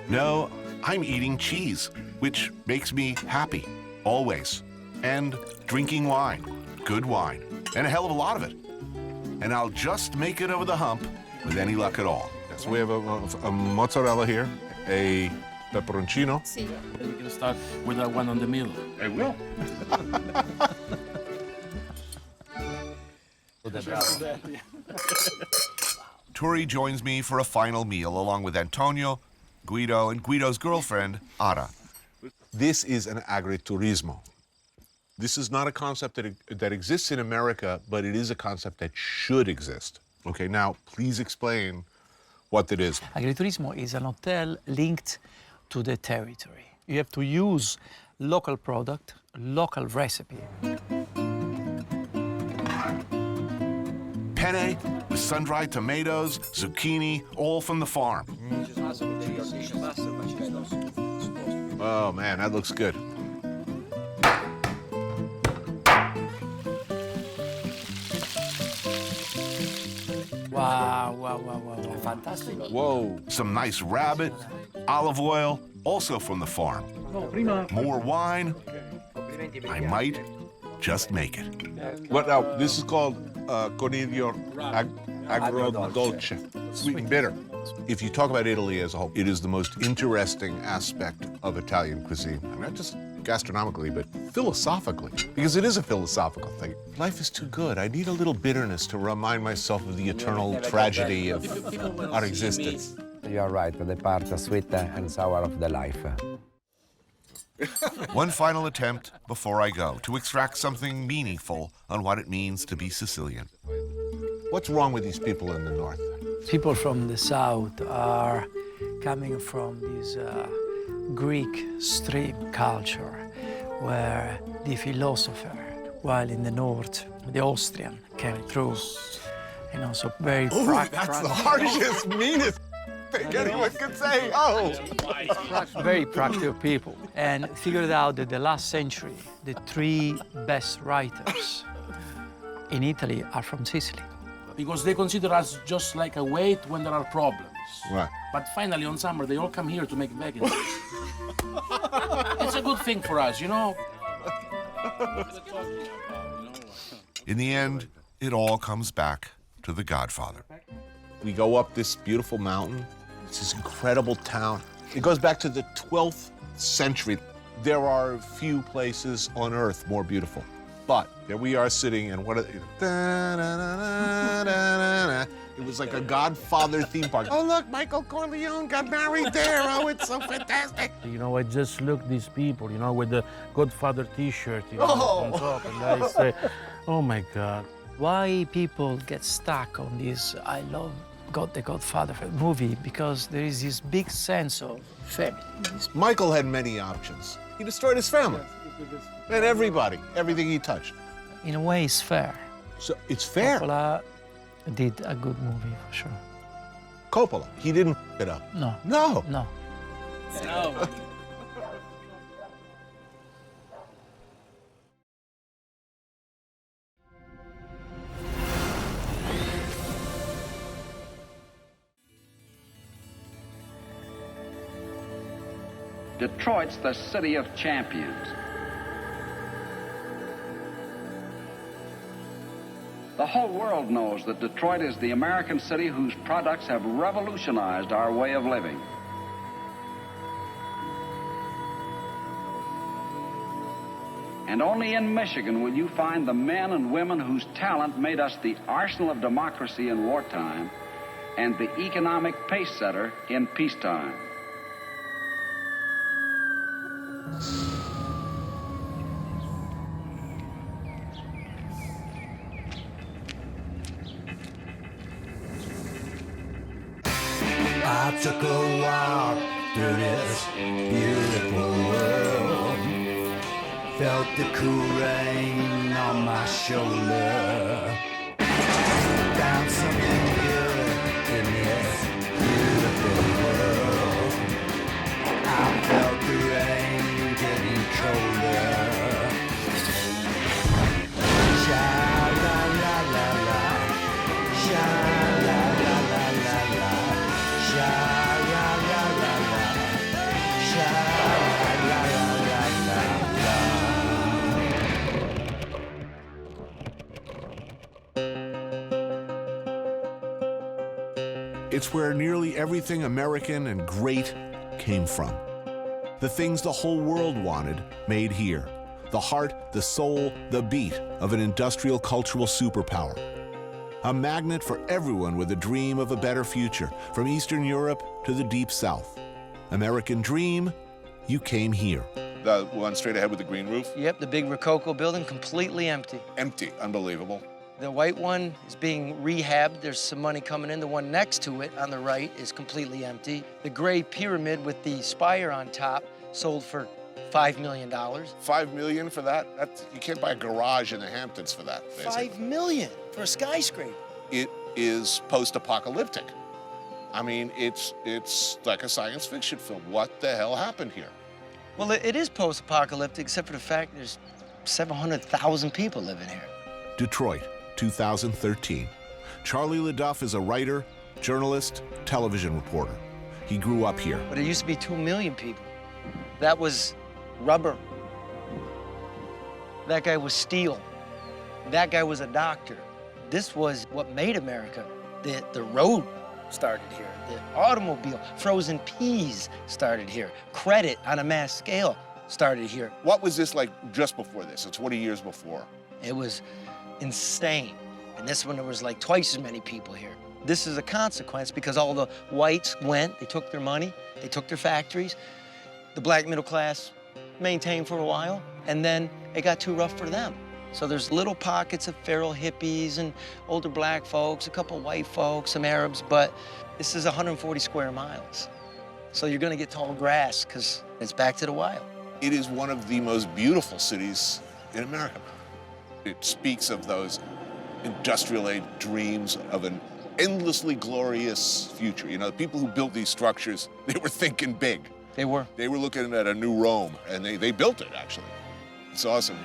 No, I'm eating cheese, which makes me happy, always. And drinking wine, good wine, and a hell of a lot of it. And I'll just make it over the hump with any luck at all. So we have a mozzarella here, a pepperoncino. Sì. We can start with that one on the middle. I will. Turi joins me for a final meal along with Antonio, Guido, and Guido's girlfriend, Ada. This is an agriturismo. This is not a concept that exists in America, but it is a concept that should exist. Okay, now please explain what it is. Agriturismo is an hotel linked to the territory. You have to use local product, local recipe. Penne with sun-dried tomatoes, zucchini, all from the farm. Oh man, that looks good. Wow. Fantastic. Whoa. Some nice rabbit, olive oil, also from the farm. More wine. I might just make it. What now? This is called coniglio agrodolce, sweet and bitter. If you talk about Italy as a whole, it is the most interesting aspect of Italian cuisine. Not just gastronomically, but philosophically, because it is a philosophical thing. Life is too good. I need a little bitterness to remind myself of the eternal tragedy of our existence. You are right, the part sweet and sour of the life. One final attempt before I go to extract something meaningful on what it means to be Sicilian. What's wrong with these people in the north? People from the south are coming from this Greek stream culture, where the philosopher, while in the north, the Austrian came through, so very That's the harshest, meanest thing anyone could say. Oh! Very practical people, and figured out that the last century, the 3 best writers in Italy are from Sicily. Because they consider us just like a weight when there are problems. Right. But finally, on summer, they all come here to make vegans. It's a good thing for us, you know? In the end, it all comes back to The Godfather. We go up this beautiful mountain. It's this incredible town. It goes back to the 12th century. There are few places on earth more beautiful. But there we are sitting, and what? It was like a Godfather theme park. Oh, look, Michael Corleone got married there. Oh, it's so fantastic. You know, I just look at these people, you know, with the Godfather T-shirt, you know, Oh. on top, and I say, oh my God. Why people get stuck on this I love the Godfather movie? Because there is this big sense of family. Michael had many options. He destroyed his family. And everybody, everything he touched. In a way, it's fair. So it's fair. Coppola did a good movie, for sure. Coppola, he didn't f it up. No. No. No. No. Detroit's the city of champions. The whole world knows that Detroit is the American city whose products have revolutionized our way of living. And only in Michigan will you find the men and women whose talent made us the arsenal of democracy in wartime and the economic pace setter in peacetime. I took a walk through this beautiful world. Felt the cool rain on my shoulder. Found something good in this beautiful world. I felt the rain getting colder. Sha la la la la, sha la la la la la, sha la la la la, sha la la la la la. It's where nearly everything American and great came from. The things the whole world wanted, made here. The heart, the soul, the beat of an industrial cultural superpower. A magnet for everyone with a dream of a better future, from Eastern Europe to the Deep South. American dream, you came here. The one straight ahead with the green roof? Yep, the big Rococo building, completely empty. Empty, unbelievable. The white one is being rehabbed. There's some money coming in. The one next to it on the right is completely empty. The gray pyramid with the spire on top sold for $5 million. $5 million for that? You can't buy a garage in the Hamptons for that, basically. $5 million for a skyscraper. It is post-apocalyptic. I mean, it's like a science fiction film. What the hell happened here? Well, it is post-apocalyptic, except for the fact there's 700,000 people living here. Detroit, 2013. Charlie LeDuff is a writer, journalist, television reporter. He grew up here. But it used to be 2 million people. That was rubber. That guy was steel. That guy was a doctor. This was what made America. The road started here. The automobile, frozen peas started here. Credit on a mass scale started here. What was this like just before this? So 20 years before. It was insane. And this one, there was like twice as many people here. This is a consequence because all the whites went, they took their money, they took their factories. The black middle class maintained for a while, and then it got too rough for them. So there's little pockets of feral hippies and older black folks, a couple white folks, some Arabs, but this is 140 square miles. So you're gonna get tall grass because it's back to the wild. It is one of the most beautiful cities in America. It speaks of those industrial age dreams of an endlessly glorious future. You know, the people who built these structures, they were thinking big. They were. They were looking at a new Rome, and they built it, actually. It's awesome.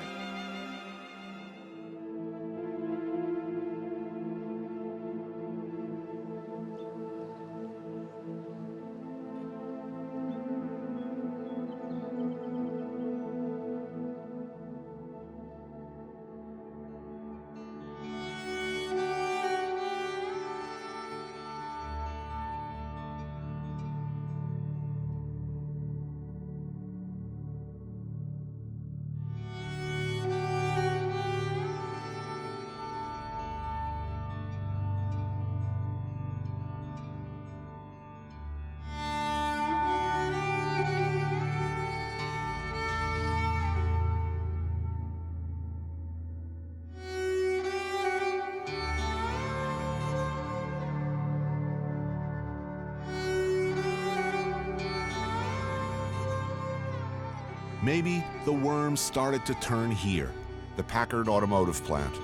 Maybe the worms started to turn here, the Packard automotive plant.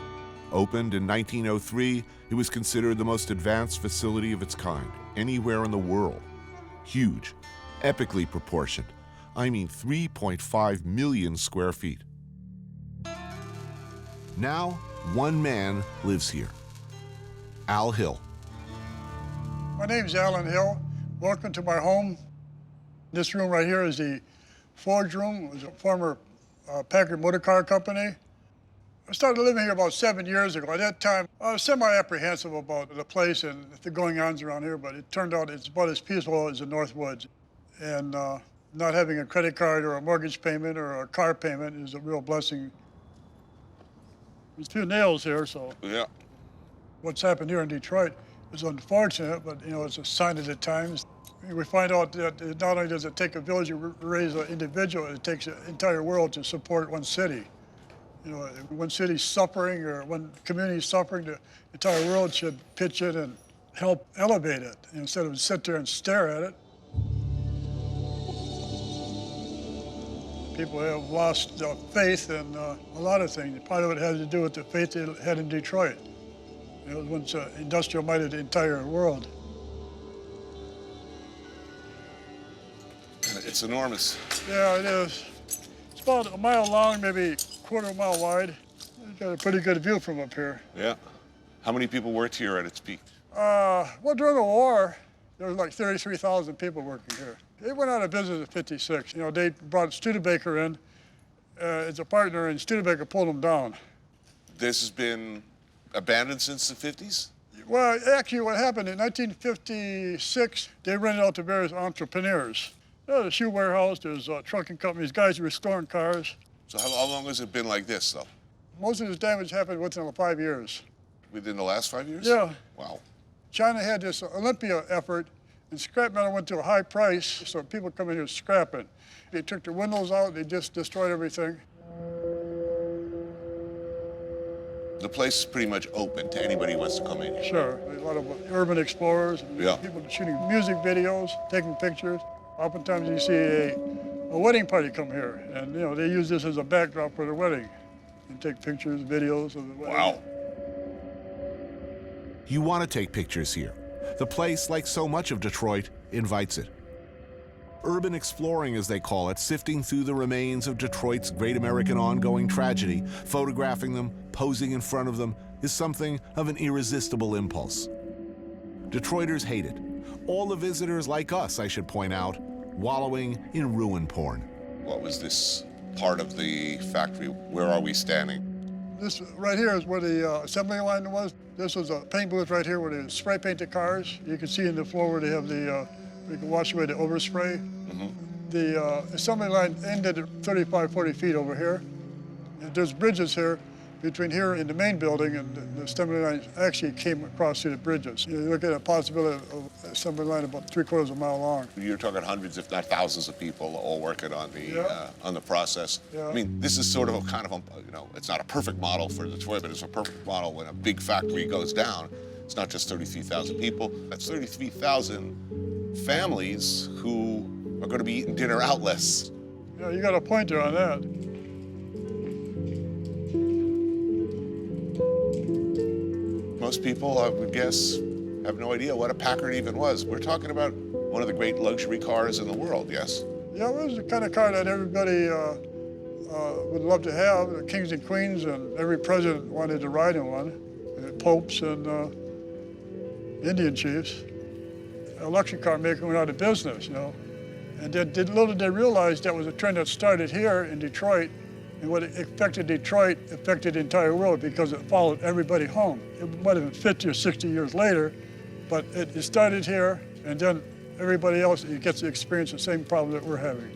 Opened in 1903, it was considered the most advanced facility of its kind anywhere in the world. Huge, epically proportioned. I mean 3.5 million square feet. Now, one man lives here, Al Hill. My name's Alan Hill. Welcome to my home. This room right here is the forge room. It was a former Packard motor car company. I started living here about 7 years ago. At that time, I was semi-apprehensive about the place and the going-ons around here, but it turned out it's about as peaceful as the Northwoods. And not having a credit card or a mortgage payment or a car payment is a real blessing. There's a few nails here, so yeah. What's happened here in Detroit is unfortunate, but you know, it's a sign of the times. We find out that not only does it take a village to raise an individual, it takes an entire world to support one city. You know, if one city's suffering or one community's suffering, the entire world should pitch in and help elevate it instead of sit there and stare at it. People have lost faith in a lot of things. Part of it has to do with the faith they had in Detroit. It was once industrial might of the entire world. It's enormous. Yeah, it is. It's about a mile long, maybe a quarter of a mile wide. You got a pretty good view from up here. Yeah. How many people worked here at its peak? Well, during the war, there was like 33,000 people working here. They went out of business in '56. You know, they brought Studebaker in as a partner, and Studebaker pulled them down. This has been abandoned since the 50s? Well, actually, what happened in 1956, they rented out to various entrepreneurs. There's a shoe warehouse, there's trucking companies, guys who were restoring cars. So how long has it been like this, though? Most of this damage happened within 5 years. Within the last 5 years? Yeah. Wow. China had this Olympia effort, and scrap metal went to a high price, so people come in here scrapping. They took the windows out, they just destroyed everything. The place is pretty much open to anybody who wants to come in here. Sure. There's a lot of urban explorers, yeah. People shooting music videos, taking pictures. Oftentimes you see a wedding party come here, and you know they use this as a backdrop for their wedding. And take pictures, videos of the wedding. Wow. You want to take pictures here. The place, like so much of Detroit, invites it. Urban exploring, as they call it, sifting through the remains of Detroit's great American ongoing tragedy, photographing them, posing in front of them, is something of an irresistible impulse. Detroiters hate it. All the visitors, like us, I should point out, wallowing in ruin porn. What was this part of the factory? Where are we standing? This right here is where the assembly line was. This was a paint booth right here where they spray paint the cars. You can see in the floor where they have the, you can wash away the overspray. Mm-hmm. The assembly line ended at 35, 40 feet over here. And there's bridges here between here and the main building, and the assembly line actually came across through the bridges. You look at a possibility of assembly line about 3/4 of a mile long. You're talking hundreds, if not thousands, of people all working on the process. Yeah. I mean, this is sort of a kind of a, you know, it's not a perfect model for Detroit, but it's a perfect model when a big factory goes down. It's not just 33,000 people. That's 33,000 families who are going to be eating dinner out less. Yeah, you got a point there on that. Most people, I would guess, have no idea what a Packard even was. We're talking about one of the great luxury cars in the world, yes? Yeah, it was the kind of car that everybody would love to have. The kings and queens, and every president wanted to ride in one. The popes and Indian chiefs. A luxury car maker went out of business, you know. And little did they realize that was a trend that started here in Detroit. And what affected Detroit affected the entire world because it followed everybody home. It might have been 50 or 60 years later, but it started here, and then everybody else gets to experience the same problem that we're having.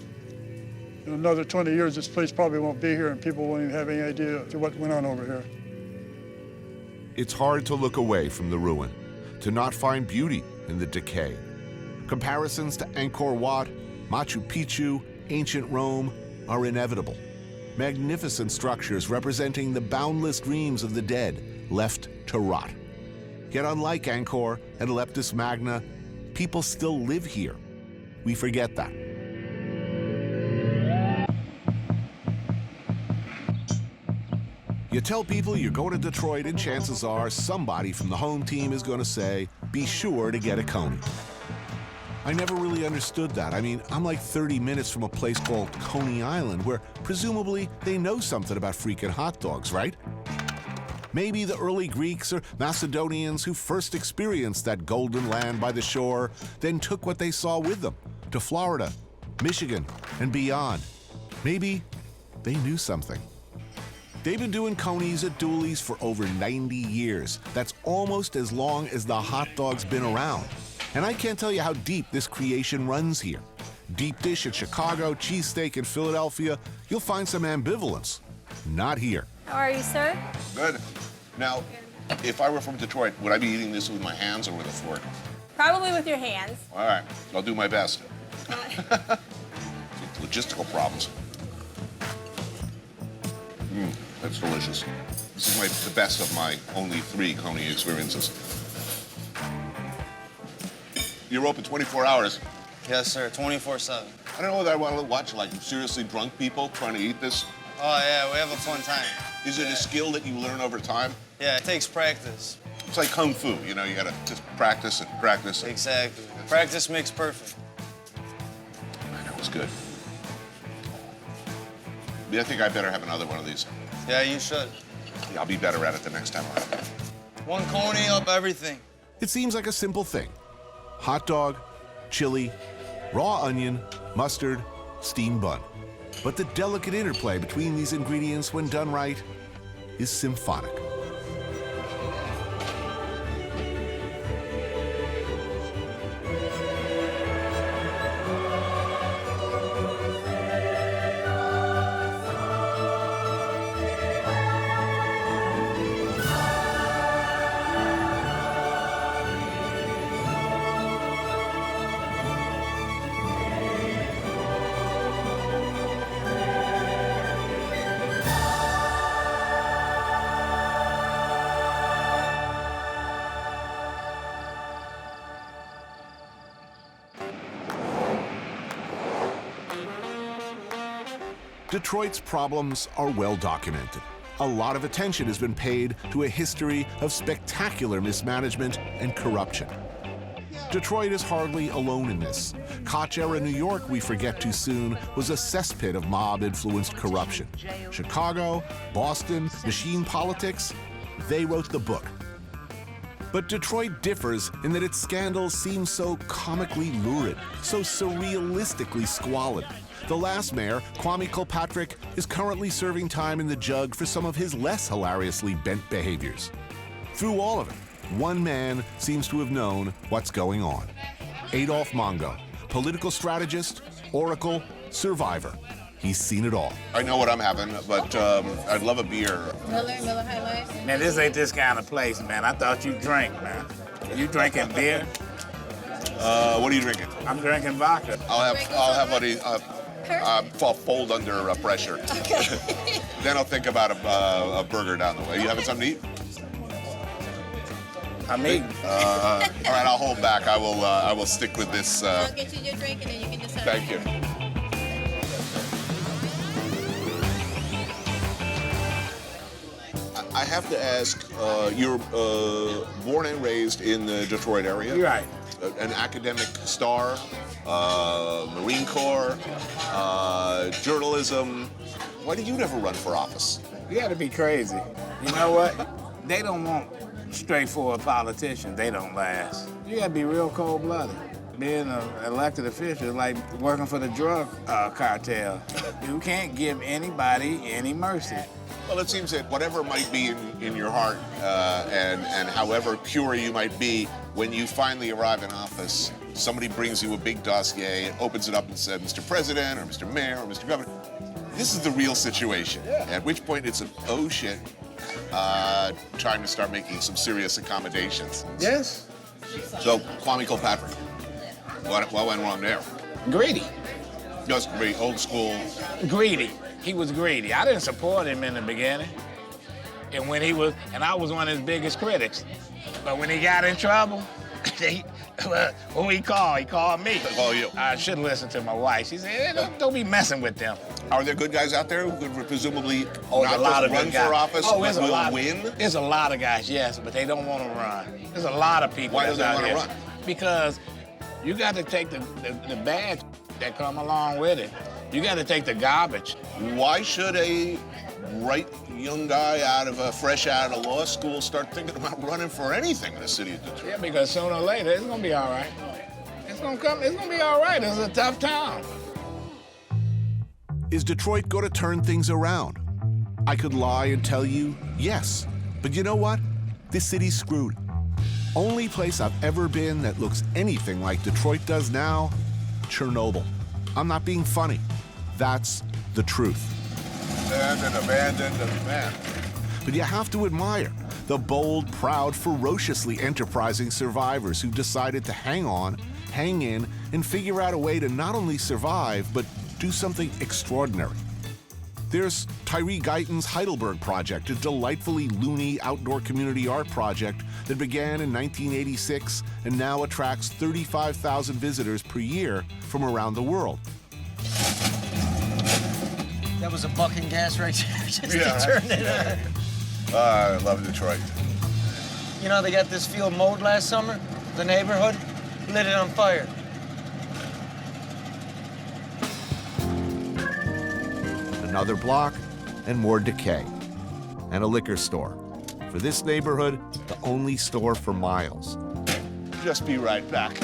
In another 20 years, this place probably won't be here, and people won't even have any idea what went on over here. It's hard to look away from the ruin, to not find beauty in the decay. Comparisons to Angkor Wat, Machu Picchu, ancient Rome are inevitable. Magnificent structures representing the boundless dreams of the dead left to rot. Yet unlike Angkor and Leptis Magna, people still live here. We forget that. You tell people you're going to Detroit, and chances are somebody from the home team is going to say, be sure to get a Coney. I never really understood that. I mean, I'm like 30 minutes from a place called Coney Island, where presumably they know something about freaking hot dogs, right? Maybe the early Greeks or Macedonians who first experienced that golden land by the shore then took what they saw with them to Florida, Michigan, and beyond. Maybe they knew something. They've been doing Coneys at Dooley's for over 90 years. That's almost as long as the hot dog's been around. And I can't tell you how deep this creation runs here. Deep dish in Chicago, cheesesteak in Philadelphia, you'll find some ambivalence. Not here. How are you, sir? Good. Now, if I were from Detroit, would I be eating this with my hands or with a fork? Probably with your hands. All right, I'll do my best. Logistical problems. That's delicious. This is the best of my only 3 Coney experiences. You're open 24 hours. Yes, sir, 24/7. I don't know whether I want to watch like seriously drunk people trying to eat this. Oh, yeah, we have a fun time. Is it a skill that you learn over time? Yeah, it takes practice. It's like kung fu, you know, you gotta just practice and practice. Exactly. Practice makes perfect. Man, that was good. Yeah, I think I better have another one of these. Yeah, you should. Yeah, I'll be better at it the next time around. 1 Coney up everything. It seems like a simple thing. Hot dog, chili, raw onion, mustard, steamed bun. But the delicate interplay between these ingredients, when done right, is symphonic. Detroit's problems are well documented. A lot of attention has been paid to a history of spectacular mismanagement and corruption. Detroit is hardly alone in this. Koch-era New York, we forget too soon, was a cesspit of mob-influenced corruption. Chicago, Boston, machine politics, they wrote the book. But Detroit differs in that its scandals seem so comically lurid, so surrealistically squalid. The last mayor, Kwame Kilpatrick, is currently serving time in the jug for some of his less hilariously bent behaviors. Through all of it, one man seems to have known what's going on. Adolph Mongo, political strategist, oracle, survivor. He's seen it all. I know what I'm having, but I'd love a beer. Miller High Life. Man, this ain't this kind of place, man. I thought you drank, man. You drinking beer? What are you drinking? I'm drinking vodka. I'll have what I'll fold under pressure. Okay. Then I'll think about a burger down the way. You having something to eat? I'm eating. All right, I'll hold back. I will stick with this. I'll get you your drink and then you can decide. Thank you. I have to ask, you're born and raised in the Detroit area? You're right. An academic star, Marine Corps, journalism. Why did you never run for office? You gotta be crazy. You know what? They don't want straightforward politicians. They don't last. You gotta be real cold-blooded. Being an elected official is like working for the drug cartel. You can't give anybody any mercy. Well, it seems that whatever might be in your heart and however pure you might be, when you finally arrive in office, somebody brings you a big dossier, opens it up and says, Mr. President or Mr. Mayor or Mr. Governor, this is the real situation. Yeah. At which point it's oh shit, trying to start making some serious accommodations. Yes. So, Kwame Kilpatrick, what went wrong there? Greedy. Just great, old school. Greedy. He was greedy. I didn't support him in the beginning. And I was one of his biggest critics. But when he got in trouble, When he called me. Call you. I shouldn't listen to my wife. She said, hey, don't be messing with them. Are there good guys out there who could presumably Oh, not there's a lot just of run good guys. for office, Oh, but there's a will lot. win? There's a lot of guys, yes, but they don't want to run. There's a lot of people. Why that's don't they out wanna here. run? Because you got to take the bad that come along with it. You got to take the garbage. Why should a bright young guy fresh out of law school start thinking about running for anything in the city of Detroit? Yeah, because sooner or later, it's gonna be all right. It's gonna be all right. It's a tough town. Is Detroit going to turn things around? I could lie and tell you yes. But you know what? This city's screwed. Only place I've ever been that looks anything like Detroit does now, Chernobyl. I'm not being funny. That's the truth. Abandoned. But you have to admire the bold, proud, ferociously enterprising survivors who decided to hang on, hang in, and figure out a way to not only survive, but do something extraordinary. There's Tyree Guyton's Heidelberg Project, a delightfully loony outdoor community art project that began in 1986 and now attracts 35,000 visitors per year from around the world. That was a bucking gas right there, just Yeah. to turn it on. I love Detroit. You know, they got this field mowed last summer, the neighborhood, lit it on fire. Another block and more decay. And a liquor store. For this neighborhood, the only store for miles. Just be right back.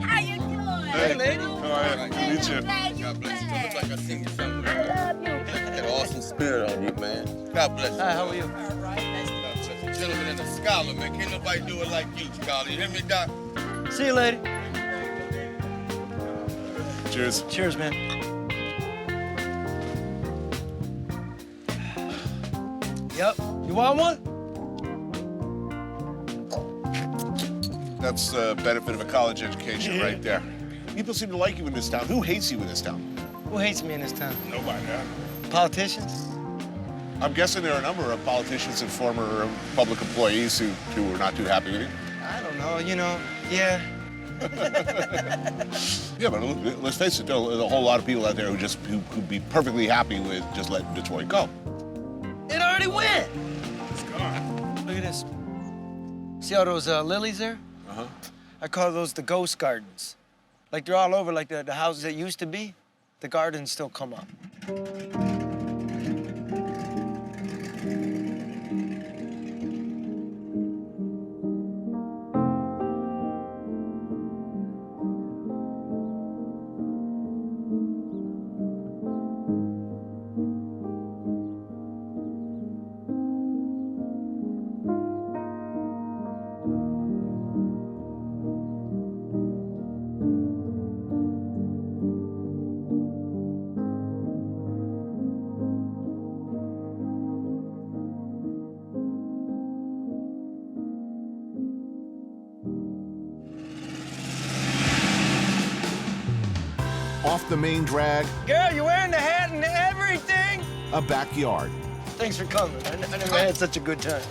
How you doing? Hey, lady. All right, good to meet you. God bless you. Look like I seen you somewhere. That awesome spirit on you, man. God bless you. Hi, how are you? Such a gentleman and a scholar, man. Can't nobody do it like you, scholar. You hear me, Doc? See you later. Cheers. Cheers, man. Yep. You want one? That's the benefit of a college education right there. People seem to like you in this town. Who hates you in this town? Who hates me in this town? Nobody, huh? Politicians? I'm guessing there are a number of politicians and former public employees who are not too happy with you. I don't know, you know, yeah. Yeah, but let's face it, there's a whole lot of people out there who'd be perfectly happy with just letting Detroit go. It already went. It's gone. Look at this. See all those lilies there? Uh-huh. I call those the ghost gardens. Like they're all over, like the houses that used to be, the gardens still come up. Off the main drag, Girl, you're wearing the hat and everything. a backyard. Thanks for coming. I never had such a good time.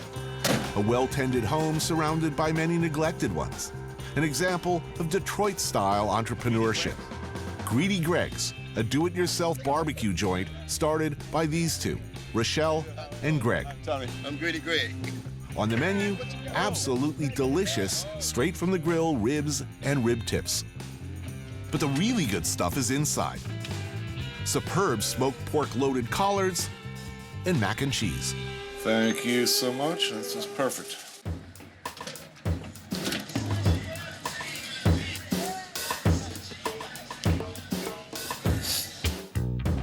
A well-tended home surrounded by many neglected ones. An example of Detroit-style entrepreneurship. Greedy Greg's, a do-it-yourself barbecue joint started by these two, Rochelle and Greg. Tony. I'm Greedy Greg. On the menu, absolutely delicious, straight from the grill ribs and rib tips. But the really good stuff is inside. Superb smoked pork-loaded collards and mac and cheese. Thank you so much. This is perfect.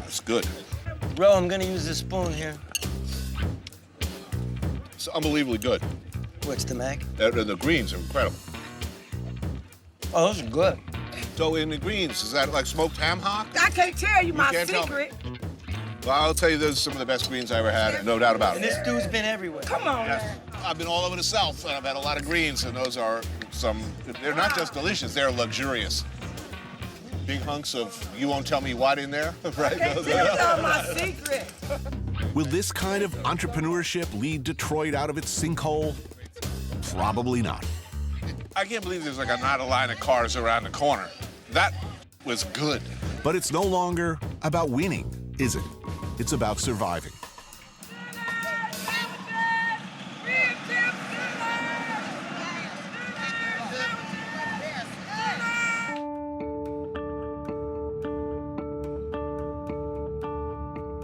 That's good. Bro, I'm gonna use this spoon here. It's unbelievably good. What's the mac? The greens are incredible. Oh, those are good. So in the greens, is that like smoked ham hock? I can't tell you my can't tell me. secret. Well, I'll tell you, those are some of the best greens I ever had, no doubt about And it. this dude's been everywhere. Come on, man. I've been all over the South, and I've had a lot of greens, and those are they're not just delicious, they're luxurious. Big hunks of you won't tell me what in there, right? Can't tell you my secret. Will this kind of entrepreneurship lead Detroit out of its sinkhole? Probably not. I can't believe there's like not a line of cars around the corner. That was good. But it's no longer about winning, is it? It's about surviving.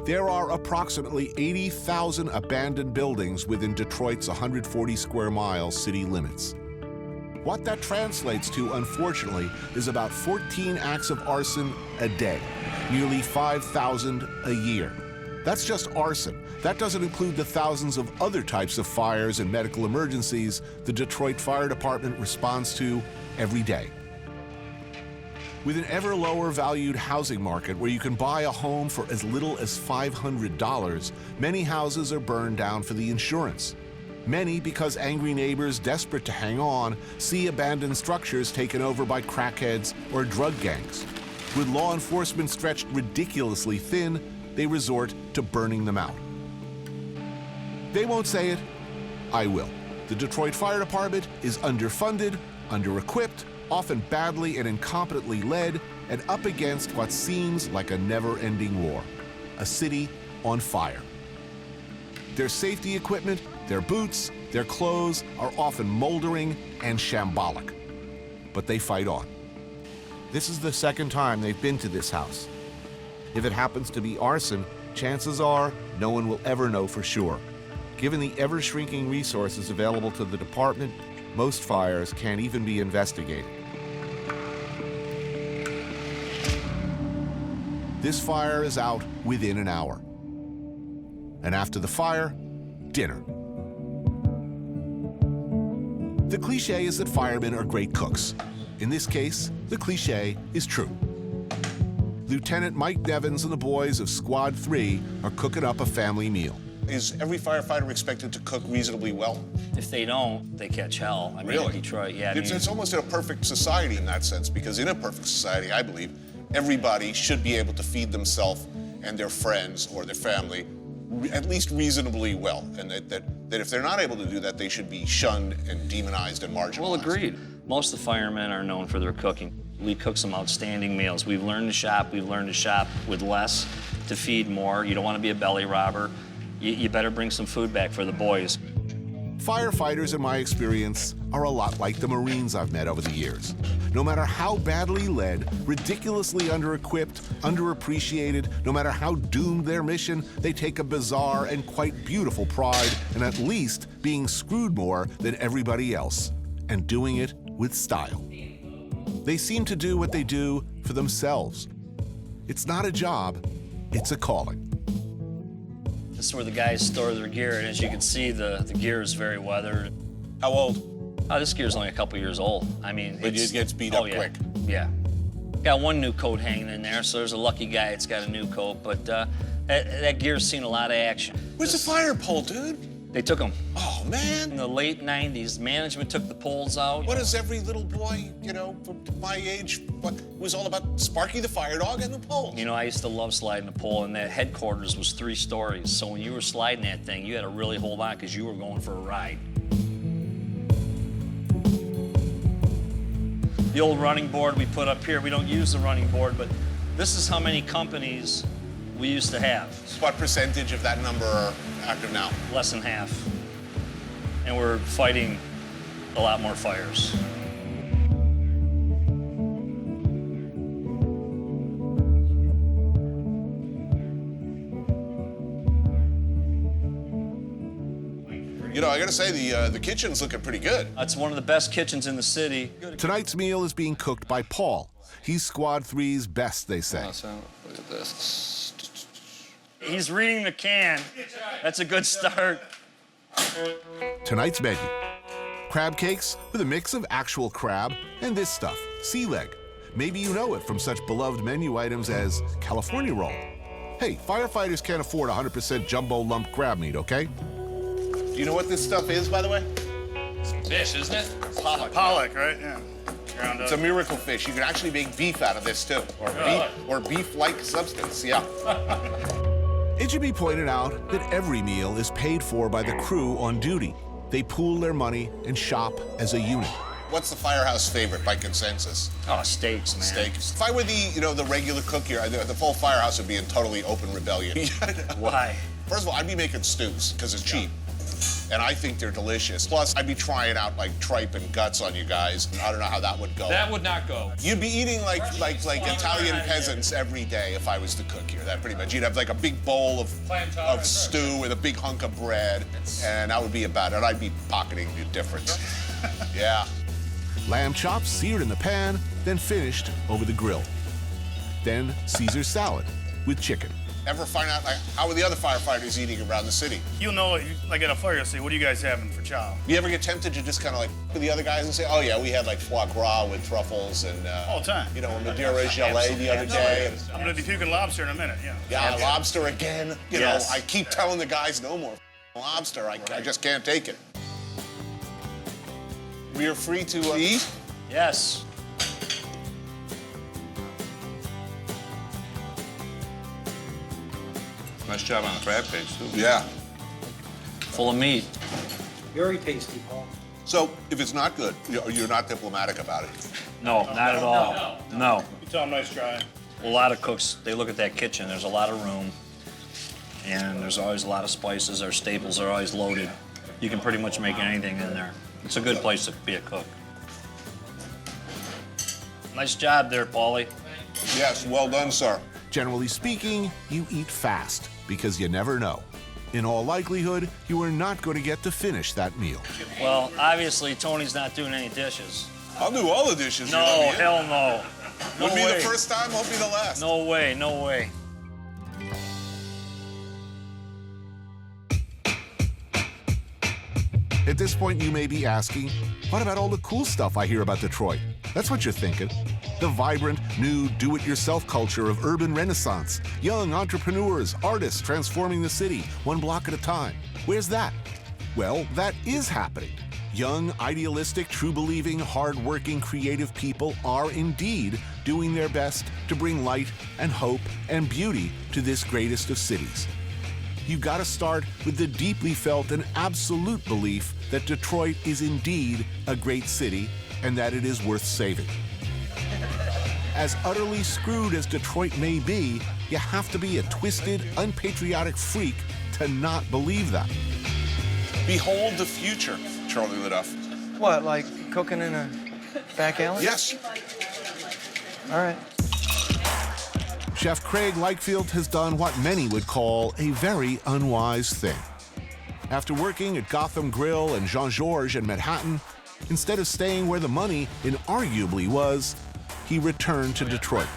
There are approximately 80,000 abandoned buildings within Detroit's 140 square mile city limits. What that translates to, unfortunately, is about 14 acts of arson a day, nearly 5,000 a year. That's just arson. That doesn't include the thousands of other types of fires and medical emergencies the Detroit Fire Department responds to every day. With an ever lower valued housing market where you can buy a home for as little as $500, many houses are burned down for the insurance. Many because angry neighbors desperate to hang on see abandoned structures taken over by crackheads or drug gangs. With law enforcement stretched ridiculously thin, they resort to burning them out. They won't say it. I will. The Detroit Fire Department is underfunded, under-equipped, often badly and incompetently led, and up against what seems like a never-ending war. A city on fire. Their safety equipment, their boots, their clothes are often moldering and shambolic. But they fight on. This is the second time they've been to this house. If it happens to be arson, chances are no one will ever know for sure. Given the ever-shrinking resources available to the department, most fires can't even be investigated. This fire is out within an hour. And after the fire, dinner. The cliche is that firemen are great cooks. In this case, the cliche is true. Lieutenant Mike Nevins and the boys of Squad 3 are cooking up a family meal. Is every firefighter expected to cook reasonably well? If they don't, they catch hell. I mean, in Detroit, yeah. It's almost a perfect society in that sense, because in a perfect society, I believe, everybody should be able to feed themselves and their friends or their family at least reasonably well, and that if they're not able to do that, they should be shunned and demonized and marginalized. Well, agreed. Most of the firemen are known for their cooking. We cook some outstanding meals. We've learned to shop with less to feed more. You don't want to be a belly robber. You better bring some food back for the boys. Firefighters, in my experience, are a lot like the Marines I've met over the years. No matter how badly led, ridiculously under-equipped, underappreciated, no matter how doomed their mission, they take a bizarre and quite beautiful pride in at least being screwed more than everybody else, and doing it with style. They seem to do what they do for themselves. It's not a job, it's a calling. This is where the guys store their gear, and as you can see, the gear is very weathered. How old? Oh, this gear's only a couple years old. I mean, But it gets beat up quick. Yeah. Got one new coat hanging in there, so there's a lucky guy that's got a new coat, but that gear's seen a lot of action. Where's the fire pole, dude? They took them. Oh, man. In the late 90s, management took the poles out. What is every little boy, from my age, it was all about Sparky the fire dog and the poles? You know, I used to love sliding the pole, and that headquarters was 3 stories. So when you were sliding that thing, you had to really hold on because you were going for a ride. The old running board we put up here, we don't use the running board, but this is how many companies we used to have. What percentage of that number are active now? Less than half. And we're fighting a lot more fires. You know, I gotta say, the kitchen's looking pretty good. It's one of the best kitchens in the city. Tonight's meal is being cooked by Paul. He's Squad 3's best, they say. Awesome. Look at this. He's reading the can. That's a good start. Tonight's menu: crab cakes with a mix of actual crab and this stuff, sea leg. Maybe you know it from such beloved menu items as California roll. Hey, firefighters can't afford 100% jumbo lump crab meat, okay? Do you know what this stuff is, by the way? Fish, isn't it? Pollock, right? Yeah. It's a miracle fish. You can actually make beef out of this, too. Or beef-like substance, yeah. It should be pointed out that every meal is paid for by the crew on duty. They pool their money and shop as a unit. What's the firehouse favorite by consensus? Oh, steaks, man. Steaks. If I were the regular cook here, the full firehouse would be in totally open rebellion. Why? First of all, I'd be making stews because it's cheap. And I think they're delicious. Plus, I'd be trying out like tripe and guts on you guys. I don't know how that would go. That would not go. You'd be eating like Italian peasants every day if I was to cook here. That pretty much. You'd have like a big bowl of stew with a big hunk of bread, and that would be about it. I'd be pocketing the difference. Yeah. Lamb chops seared in the pan, then finished over the grill. Then Caesar salad with chicken. Ever find out like how are the other firefighters eating around the city? You'll know, like at a fire, you'll say, what are you guys having for chow? You ever get tempted to just kind of like with the other guys and say, oh yeah, we had like foie gras with truffles and all the time. You know, Madeira gelée the other day. I'm gonna be puking lobster in a minute. Yeah. Yeah, lobster again. You know, I keep telling the guys no more lobster. I just can't take it. We are free to eat. Yes. Nice job on the crab cakes, too. Yeah. Full of meat. Very tasty, Paul. So, if it's not good, you're not diplomatic about it. No, not at all. No. You tell them nice try. A lot of cooks, they look at that kitchen, there's a lot of room, and there's always a lot of spices. Our staples are always loaded. You can pretty much make anything in there. It's a good place to be a cook. Nice job there, Paulie. Yes, well done, sir. Generally speaking, you eat fast because you never know. In all likelihood, you are not going to get to finish that meal. Well, obviously, Tony's not doing any dishes. I'll do all the dishes. No, hell no. Wouldn't be the first time, won't be the last. No way, no way. At this point, you may be asking, what about all the cool stuff I hear about Detroit? That's what you're thinking. The vibrant, new, do-it-yourself culture of urban renaissance. Young entrepreneurs, artists transforming the city, one block at a time. Where's that? Well, that is happening. Young, idealistic, true-believing, hard-working, creative people are indeed doing their best to bring light and hope and beauty to this greatest of cities. You've got to start with the deeply felt and absolute belief that Detroit is indeed a great city and that it is worth saving. As utterly screwed as Detroit may be, you have to be a twisted, unpatriotic freak to not believe that. Behold the future, Charlie Leduff. What, like cooking in a back alley? Yes. All right. Chef Craig Lakefield has done what many would call a very unwise thing. After working at Gotham Grill and Jean-Georges in Manhattan, instead of staying where the money inarguably was, he returned to Detroit.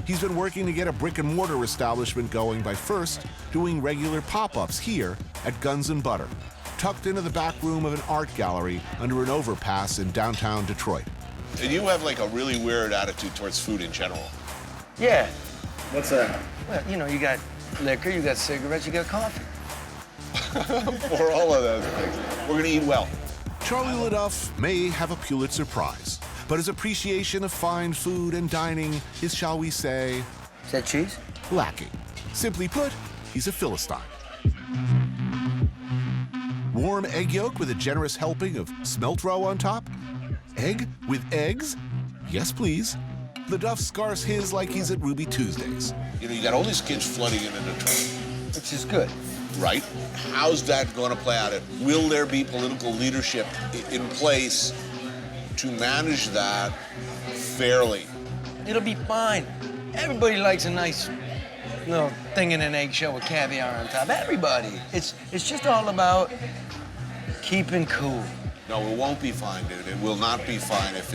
He's been working to get a brick-and-mortar establishment going by first doing regular pop-ups here at Guns & Butter, tucked into the back room of an art gallery under an overpass in downtown Detroit. And you have like a really weird attitude towards food in general. Yeah. What's that? Well, you know, you got liquor, you got cigarettes, you got coffee. For all of those things. We're gonna eat well. Charlie Leduff may have a Pulitzer Prize, but his appreciation of fine food and dining is, shall we say... Is that cheese? Lacking. Simply put, he's a Philistine. Warm egg yolk with a generous helping of smelt roe on top? Egg with eggs? Yes, please. Leduff scarfs his like he's at Ruby Tuesdays. You know, you got all these kids flooding into Detroit. Which is good. Right? How's that going to play out? Will there be political leadership in place to manage that fairly? It'll be fine. Everybody likes a nice little thing in an eggshell with caviar on top. Everybody. It's just all about keeping cool. No, it won't be fine, dude. It will not be fine if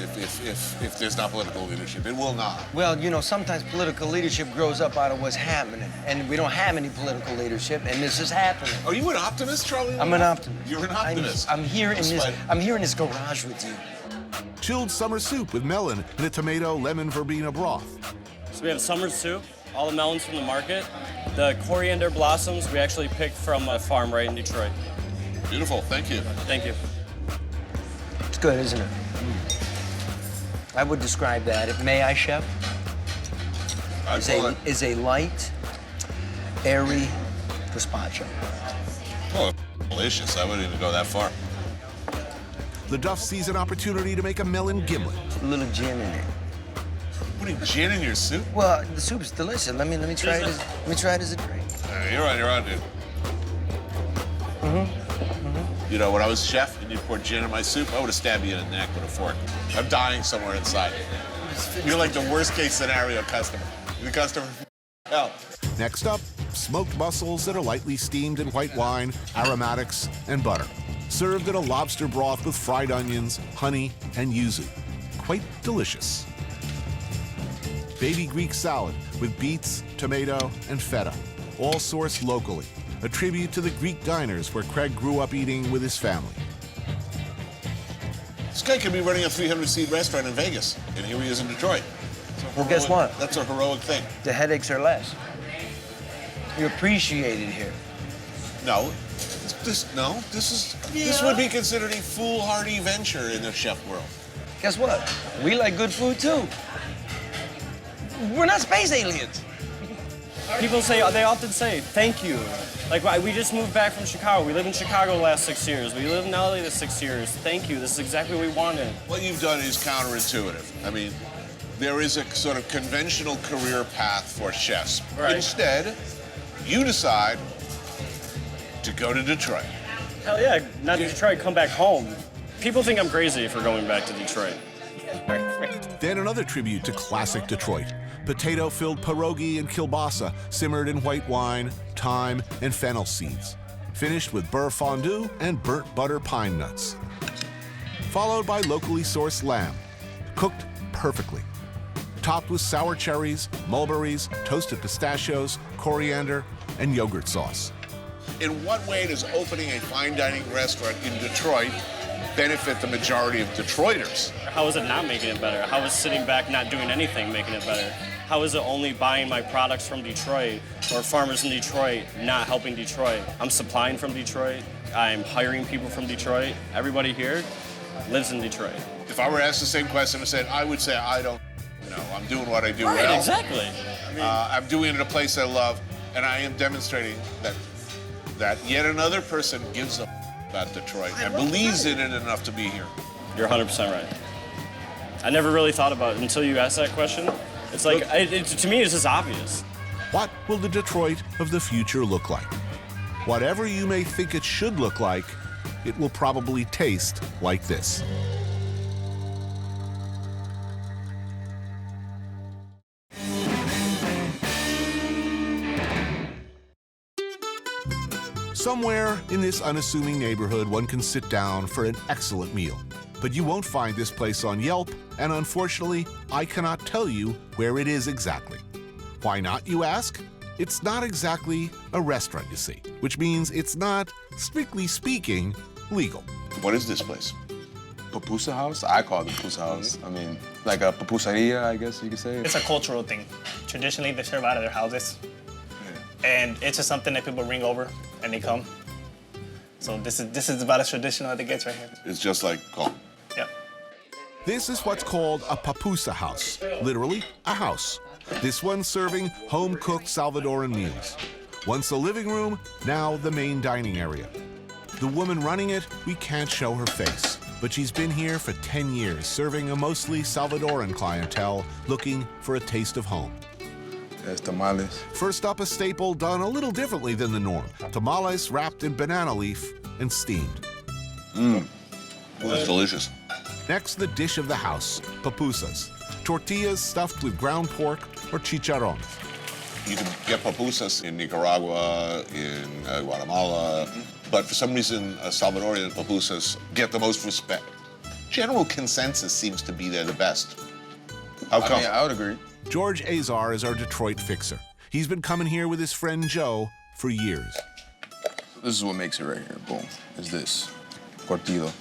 there's not political leadership. It will not. Well, you know, sometimes political leadership grows up out of what's happening, and we don't have any political leadership, and this is happening. Are you an optimist, Charlie? I'm an optimist. You're an optimist. I'm here in this garage with you. Chilled summer soup with melon and a tomato lemon verbena broth. So we have summer soup, all the melons from the market. The coriander blossoms we actually picked from a farm right in Detroit. Beautiful, thank you. Thank you. It's good, isn't it? I would describe that, may I, Chef? Is a light, airy gazpacho. Oh, delicious. I wouldn't even go that far. the Duff sees an opportunity to make a melon giblet. A little gin in it. Putting gin in your soup? Well, the soup's delicious. Let me try it. Let me try it as a drink. You're on, dude. You know, when I was chef and you poured gin in my soup, I would have stabbed you in the neck with a fork. I'm dying somewhere inside. You're like the worst case scenario customer. The customer, hell. Next up, smoked mussels that are lightly steamed in white wine, aromatics, and butter. Served in a lobster broth with fried onions, honey, and yuzu. Quite delicious. Baby Greek salad with beets, tomato, and feta, all sourced locally. A tribute to the Greek diners where Craig grew up eating with his family. This guy could be running a 300-seat restaurant in Vegas, and here he is in Detroit. Well, guess what? That's a heroic thing. The headaches are less. You appreciate it here. No, this would be considered a foolhardy venture in the chef world. Guess what? We like good food too. We're not space aliens. People they often say, thank you. Like, we just moved back from Chicago. We lived in Chicago the last 6 years. We lived in LA the 6 years. Thank you. This is exactly what we wanted. What you've done is counterintuitive. I mean, there is a sort of conventional career path for chefs. Right. Instead, you decide to go to Detroit. Hell yeah, not Detroit, come back home. People think I'm crazy for going back to Detroit. Then another tribute to classic Detroit. Potato-filled pierogi and kielbasa simmered in white wine, thyme, and fennel seeds. Finished with beurre fondue and burnt butter pine nuts. Followed by locally sourced lamb, cooked perfectly. Topped with sour cherries, mulberries, toasted pistachios, coriander, and yogurt sauce. In what way does opening a fine dining restaurant in Detroit benefit the majority of Detroiters? How is it not making it better? How is sitting back not doing anything making it better? How is it only buying my products from Detroit or farmers in Detroit not helping Detroit? I'm supplying from Detroit. I'm hiring people from Detroit. Everybody here lives in Detroit. If I were asked the same question, I would say I don't know. I'm doing what I do right, well. Exactly. I'm doing it in a place I love, and I am demonstrating that yet another person gives a about Detroit and believes in it enough to be here. You're 100% right. I never really thought about it until you asked that question. It's like, to me, it's just obvious. What will the Detroit of the future look like? Whatever you may think it should look like, it will probably taste like this. Somewhere in this unassuming neighborhood, one can sit down for an excellent meal. But you won't find this place on Yelp, and unfortunately, I cannot tell you where it is exactly. Why not, you ask? It's not exactly a restaurant, you see, which means it's not, strictly speaking, legal. What is this place? Pupusa house? I call it the pupusa house. I mean, like a pupusaria, I guess you could say. It's a cultural thing. Traditionally, they serve out of their houses. And it's just something that people bring over and they come. So this is about as traditional as it gets right here. It's just like home. Yep. This is what's called a pupusa house, literally a house. This one serving home-cooked Salvadoran meals. Once a living room, now the main dining area. The woman running it, we can't show her face, but she's been here for 10 years, serving a mostly Salvadoran clientele looking for a taste of home. That's tamales. First up, a staple done a little differently than the norm. Tamales wrapped in banana leaf and steamed. Mmm, that's delicious. Next, the dish of the house, pupusas. Tortillas stuffed with ground pork or chicharrón. You can get pupusas in Nicaragua, in Guatemala, but for some reason, Salvadorian pupusas get the most respect. General consensus seems to be they're the best. How come? I mean, I would agree. George Azar is our Detroit fixer. He's been coming here with his friend Joe for years. This is what makes it right here. Boom. Is this curtido.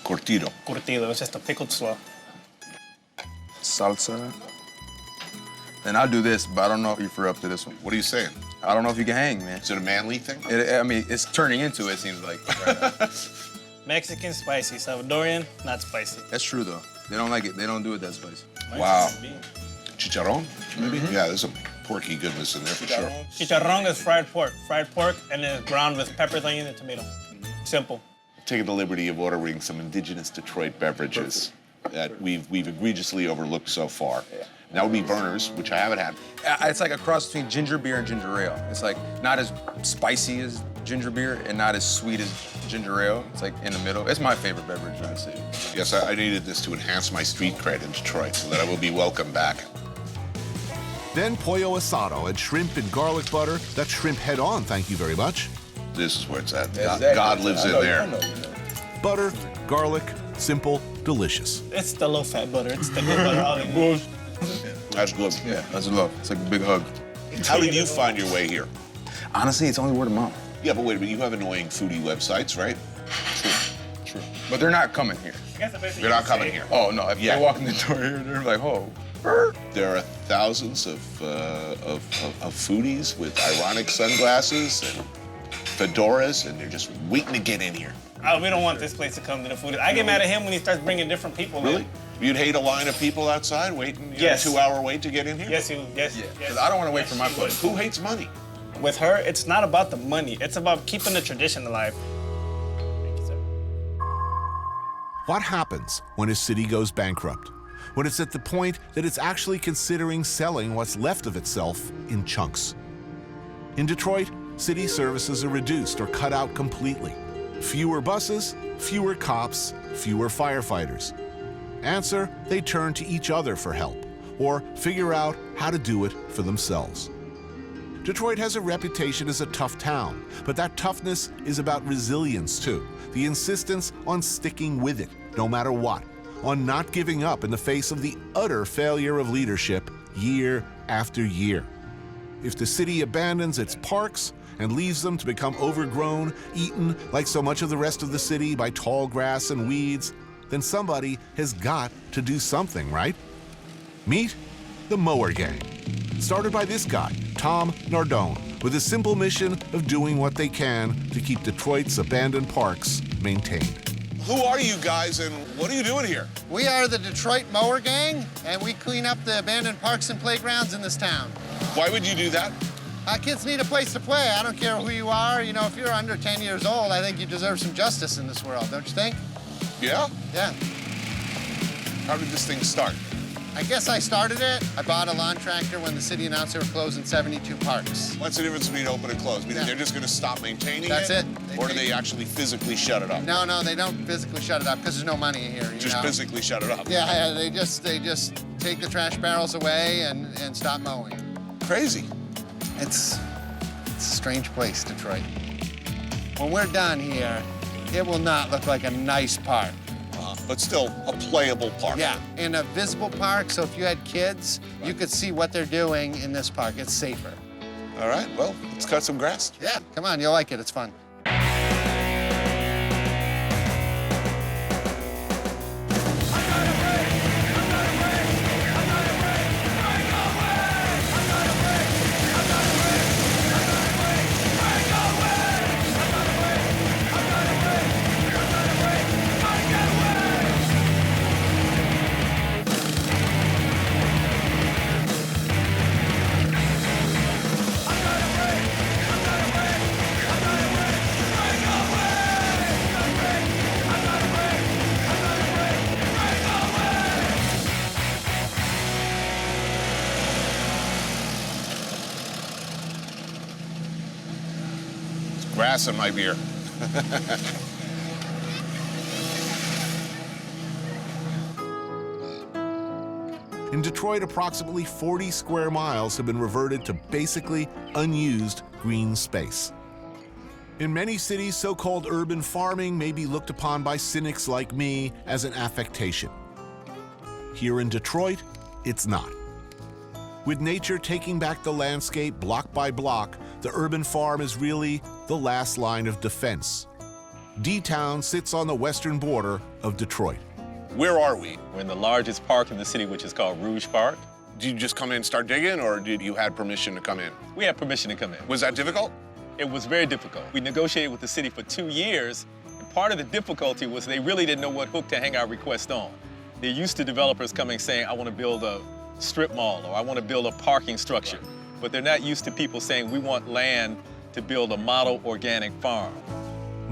Curtido. Curtido, it's just a pickled slaw. Salsa. Then I'll do this, but I don't know if you're up to this one. What are you saying? I don't know if you can hang, man. Is it a manly thing? I mean, it's turning into it, seems like. Right Mexican, spicy. Salvadorian, not spicy. That's true, though. They don't like it. They don't do it that spicy. Wow. Chicharrón, maybe? Yeah, there's some porky goodness in there for sure. Chicharrón is fried pork. Fried pork and then it's ground with peppers, onions, and tomato. Simple. taken the liberty of ordering some indigenous Detroit beverages that we've egregiously overlooked so far. And that would be Verner's, which I haven't had. It's like a cross between ginger beer and ginger ale. It's like not as spicy as ginger beer and not as sweet as ginger ale. It's like in the middle. It's my favorite beverage in the city. Yes, I needed this to enhance my street cred in Detroit so that I will be welcome back. Then pollo asado and shrimp and garlic butter. That's shrimp head on, thank you very much. This is where it's at. God lives in there. Butter, garlic, simple, delicious. It's the low-fat butter. It's the good butter. Olive. That's good. Yeah, that's love. It's like a big hug. How did you find your way here? Honestly, it's only word of mouth. Yeah, but wait a minute. You have annoying foodie websites, right? True. But they're not coming here. They're not coming here. Oh, no. If they walk in the door here, they're like, oh. There are thousands of foodies with ironic sunglasses and fedoras, and they're just waiting to get in here. Oh, we don't want this place to come to the food. I get mad at him when he starts bringing different people in. Really? You'd hate a line of people outside waiting, Yes. a 2-hour wait to get in here? Yes, you. Yes. Because I don't want to wait for my place. Who hates money? With her, it's not about the money. It's about keeping the tradition alive. Thank you, sir. What happens when a city goes bankrupt? When it's at the point that it's actually considering selling what's left of itself in chunks. In Detroit, city services are reduced or cut out completely. Fewer buses, fewer cops, fewer firefighters. Answer, they turn to each other for help or figure out how to do it for themselves. Detroit has a reputation as a tough town, but that toughness is about resilience too. The insistence on sticking with it, no matter what, on not giving up in the face of the utter failure of leadership year after year. If the city abandons its parks and leaves them to become overgrown, eaten like so much of the rest of the city by tall grass and weeds, then somebody has got to do something, right? Meet the Mower Gang. Started by this guy, Tom Nardone, with a simple mission of doing what they can to keep Detroit's abandoned parks maintained. Who are you guys and what are you doing here? We are the Detroit Mower Gang, and we clean up the abandoned parks and playgrounds in this town. Why would you do that? Kids need a place to play. I don't care who you are. You know, if you're under 10 years old, I think you deserve some justice in this world, don't you think? Yeah? Yeah. How did this thing start? I guess I started it. I bought a lawn tractor when the city announced they were closing 72 parks. What's the difference between open and closed? Meaning they're just going to stop maintaining That's it. Or do they actually physically shut it up? No, they don't physically shut it up because there's no money here. Just physically shut it up? Yeah, they just take the trash barrels away and stop mowing. Crazy. It's a strange place, Detroit. When we're done here, it will not look like a nice park. But still a playable park. Yeah, and a visible park, so if you had kids, you could see what they're doing in this park. It's safer. All right, well, let's cut some grass. Yeah, come on, you'll like it. It's fun. Grass in my beer. In Detroit, approximately 40 square miles have been reverted to basically unused green space. In many cities, so-called urban farming may be looked upon by cynics like me as an affectation. Here in Detroit, it's not. With nature taking back the landscape block by block, the urban farm is really the last line of defense. D-Town sits on the western border of Detroit. Where are we? We're in the largest park in the city, which is called Rouge Park. Did you just come in and start digging, or did you have permission to come in? We had permission to come in. Was that difficult? It was very difficult. We negotiated with the city for 2 years, and part of the difficulty was they really didn't know what hook to hang our request on. They're used to developers coming saying, I want to build a strip mall, or I want to build a parking structure. But they're not used to people saying, we want land to build a model organic farm.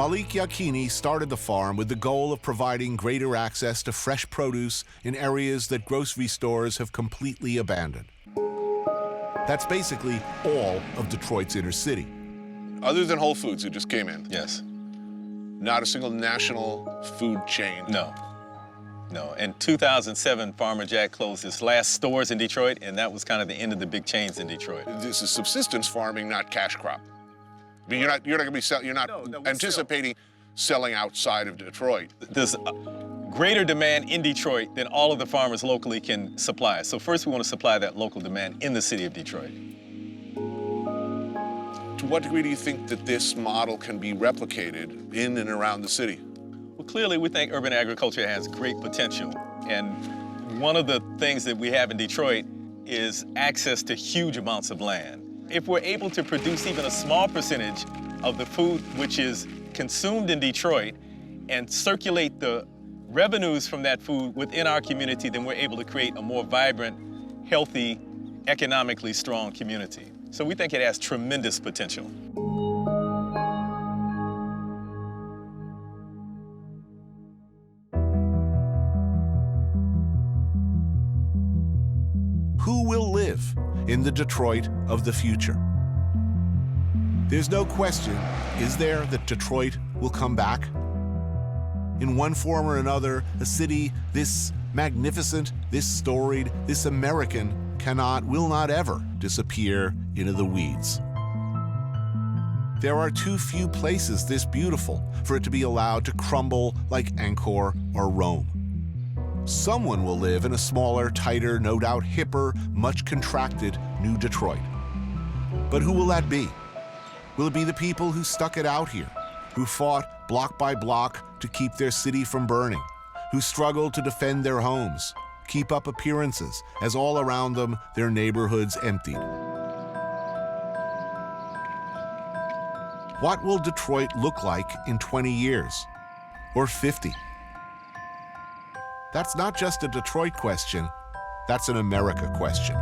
Malik Yakini started the farm with the goal of providing greater access to fresh produce in areas that grocery stores have completely abandoned. That's basically all of Detroit's inner city. Other than Whole Foods, who just came in. Yes. Not a single national food chain. No. No. In 2007, Farmer Jack closed his last stores in Detroit, and that was kind of the end of the big chains in Detroit. This is subsistence farming, not cash crop. I mean, you're not going to be selling. You're not anticipating selling outside of Detroit. There's greater demand in Detroit than all of the farmers locally can supply. So first, we want to supply that local demand in the city of Detroit. To what degree do you think that this model can be replicated in and around the city? Well, clearly, we think urban agriculture has great potential. And one of the things that we have in Detroit is access to huge amounts of land. If we're able to produce even a small percentage of the food which is consumed in Detroit and circulate the revenues from that food within our community, then we're able to create a more vibrant, healthy, economically strong community. So we think it has tremendous potential. Who will live in the Detroit of the future? There's no question, is there, that Detroit will come back? In one form or another, a city this magnificent, this storied, this American will not ever disappear into the weeds. There are too few places this beautiful for it to be allowed to crumble like Angkor or Rome. Someone will live in a smaller, tighter, no doubt hipper, much contracted New Detroit. But who will that be? Will it be the people who stuck it out here, who fought block by block to keep their city from burning, who struggled to defend their homes, keep up appearances as all around them their neighborhoods emptied? What will Detroit look like in 20 years or 50? That's not just a Detroit question, that's an America question.